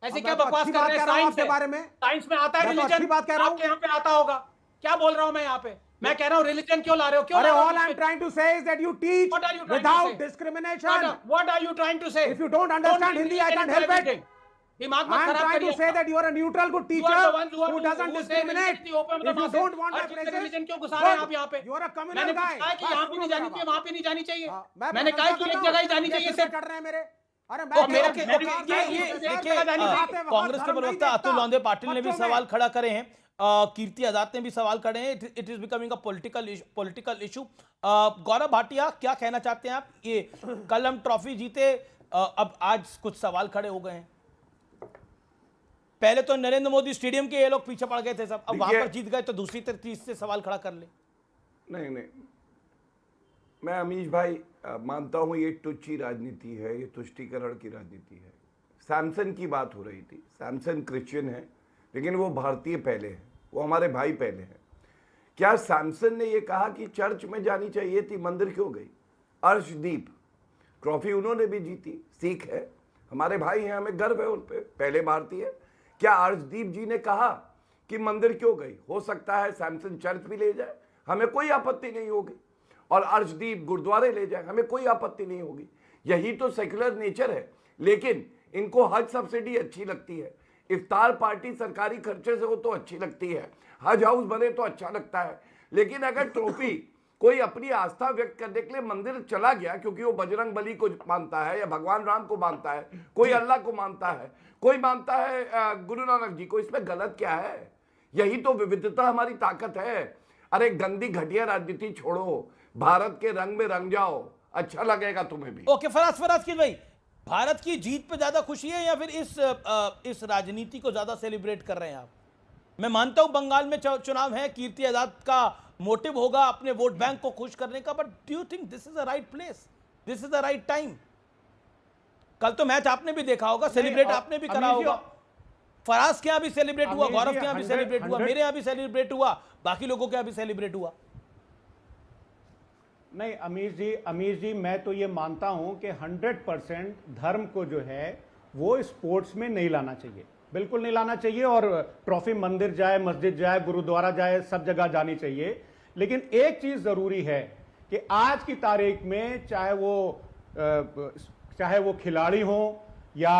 ऐसे क्या बकवास कर रहे हैं? साइंस के बारे में, साइंस में आता है रिलीजन, आपके यहाँ पे आता होगा। क्या बोल रहा हूँ मैं यहाँ पे? मैं कह रहा हूँ रिलीजन क्यों ला रहे हो? क्यों? All I'm trying to say is that you teach without discrimination. What are you trying to say? If you don't understand Hindi, I can't help it. दिमाग मत I'm खराब trying करिए। to say that you are a neutral good teacher who doesn't discriminate. If you don't want my praises, religion क्यों घुसा रहे हैं आप यहाँ पे? you are a communal मैंने guy. कहा कि यहाँ पे नहीं जानी चाहिए, वहाँ पे नहीं जानी चाहिए। मैंने कहा कि एक जगह ही जानी चाहिए सिर्फ। कर रहे हैं मेरे। अरे कांग्रेस के प्रवक्ता अतुल लोंधे पाटिल ने भी सवाल खड़ा करे हैं, कीर्ति आजाद ने भी सवाल खड़े हैं। It is becoming a political issue. Gaurav Bhatia, क्या कहना चाहते हैं आप? ये कल हम ट्रॉफी जीते, अब आज कुछ सवाल खड़े हो गए हैं। पहले तो नरेंद्र मोदी स्टेडियम के ये लोग पीछे पड़ गए थे सब, अब वहां पर जीत गए तो दूसरी तीसरी से सवाल खड़ा कर ले। नहीं, मैं अमीश भाई मानता हूं ये तुच्छी राजनीति है, ये तुष्टीकरण की राजनीति है। सैमसन की बात हो रही थी, सैमसन क्रिश्चियन है लेकिन वो भारतीय पहले है, वो हमारे भाई पहले हैं। क्या सैमसन ने ये कहा कि चर्च में जानी चाहिए थी, मंदिर क्यों गई? अर्शदीप ट्रॉफी उन्होंने भी जीती, सिख है, हमारे भाई हैं, हमें गर्व है उन पे, पहले भारतीय। क्या अर्शदीप जी ने कहा कि मंदिर क्यों गई? हो सकता है सैमसन चर्च भी ले जाए, हमें कोई आपत्ति नहीं होगी, और अर्शदीप गुरुद्वारे ले जाए, हमें कोई आपत्ति नहीं होगी। यही तो सेक्युलर नेचर है। लेकिन इनको हज सब्सिडी अच्छी लगती है, इफ्तार पार्टी सरकारी खर्चे से हो तो अच्छी लगती है, हज हाउस बने तो अच्छा लगता है। लेकिन अगर ट्रॉफी कोई अपनी आस्था व्यक्त करने के लिए मंदिर चला गया क्योंकि वो बजरंग बली को मानता है या भगवान राम को मानता है, कोई अल्लाह को मानता है, कोई मानता है गुरु नानक जी को, इसमें गलत क्या है? यही तो विविधता हमारी ताकत है। अरे गंदी घटिया राजनीति छोड़ो, भारत के रंग में रंग जाओ, अच्छा लगेगा तुम्हें भी। ओके फराज भाई, भारत की जीत पे ज्यादा खुशी है या फिर इस राजनीति को ज्यादा सेलिब्रेट कर रहे हैं आप? मैं मानता हूं बंगाल में चुनाव है, कीर्ति आजाद का मोटिव होगा अपने वोट बैंक को खुश करने का, but do you think this is the right place, this is the right time? कल तो मैच आपने भी देखा होगा, सेलिब्रेट आपने भी करा होगा, फराज के यहां भी सेलिब्रेट हुआ, गौरव के यहां भी सेलिब्रेट हुआ, मेरे यहां भी सेलिब्रेट हुआ, बाकी लोगों के यहां भी सेलिब्रेट हुआ। नहीं अमीर जी मैं तो ये मानता हूं कि 100% धर्म को जो है वो स्पोर्ट्स में नहीं लाना चाहिए, बिल्कुल नहीं लाना चाहिए। और ट्रॉफी मंदिर जाए, मस्जिद जाए, गुरुद्वारा जाए, सब जगह जानी चाहिए। लेकिन एक चीज जरूरी है कि आज की तारीख में चाहे वो खिलाड़ी हो या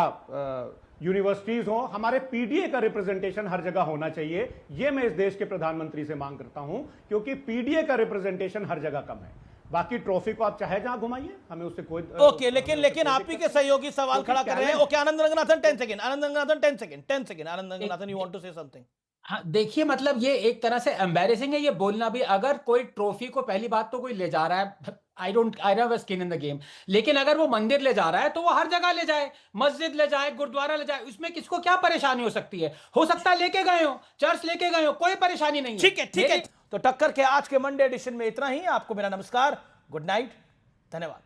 यूनिवर्सिटीज हो, हमारे पीडीए का रिप्रेजेंटेशन हर जगह होना चाहिए। यह मैं इस देश के प्रधानमंत्री से मांग करता हूं, क्योंकि पीडीए का रिप्रेजेंटेशन हर जगह कम है। बाकी ट्रॉफी को आप चाहे जहां घुमाइए, हमें उससे कोई ओके लेकिन आप ही के सहयोगी सवाल खड़ा कर रहे हैं। Okay Anand Ranganathan 10 second, Anand Ranganathan 10 second, Anand Ranganathan you want to say something? हाँ देखिए, मतलब ये एक तरह से एम्बैरेसिंग है ये बोलना भी। अगर कोई ट्रॉफी को पहली बात तो कोई ले जा रहा है, I don't have skin in the game, लेकिन अगर वो मंदिर ले जा रहा है तो वो हर जगह ले जाए, मस्जिद ले जाए, गुरुद्वारा ले जाए, उसमें किसको क्या परेशानी हो सकती है? हो सकता है लेके गए हो, चर्च लेके गए हो, कोई परेशानी नहीं है। ठीक है। तो टक्कर के आज के मंडे एडिशन में इतना ही। आपको मेरा नमस्कार, गुड नाइट, धन्यवाद।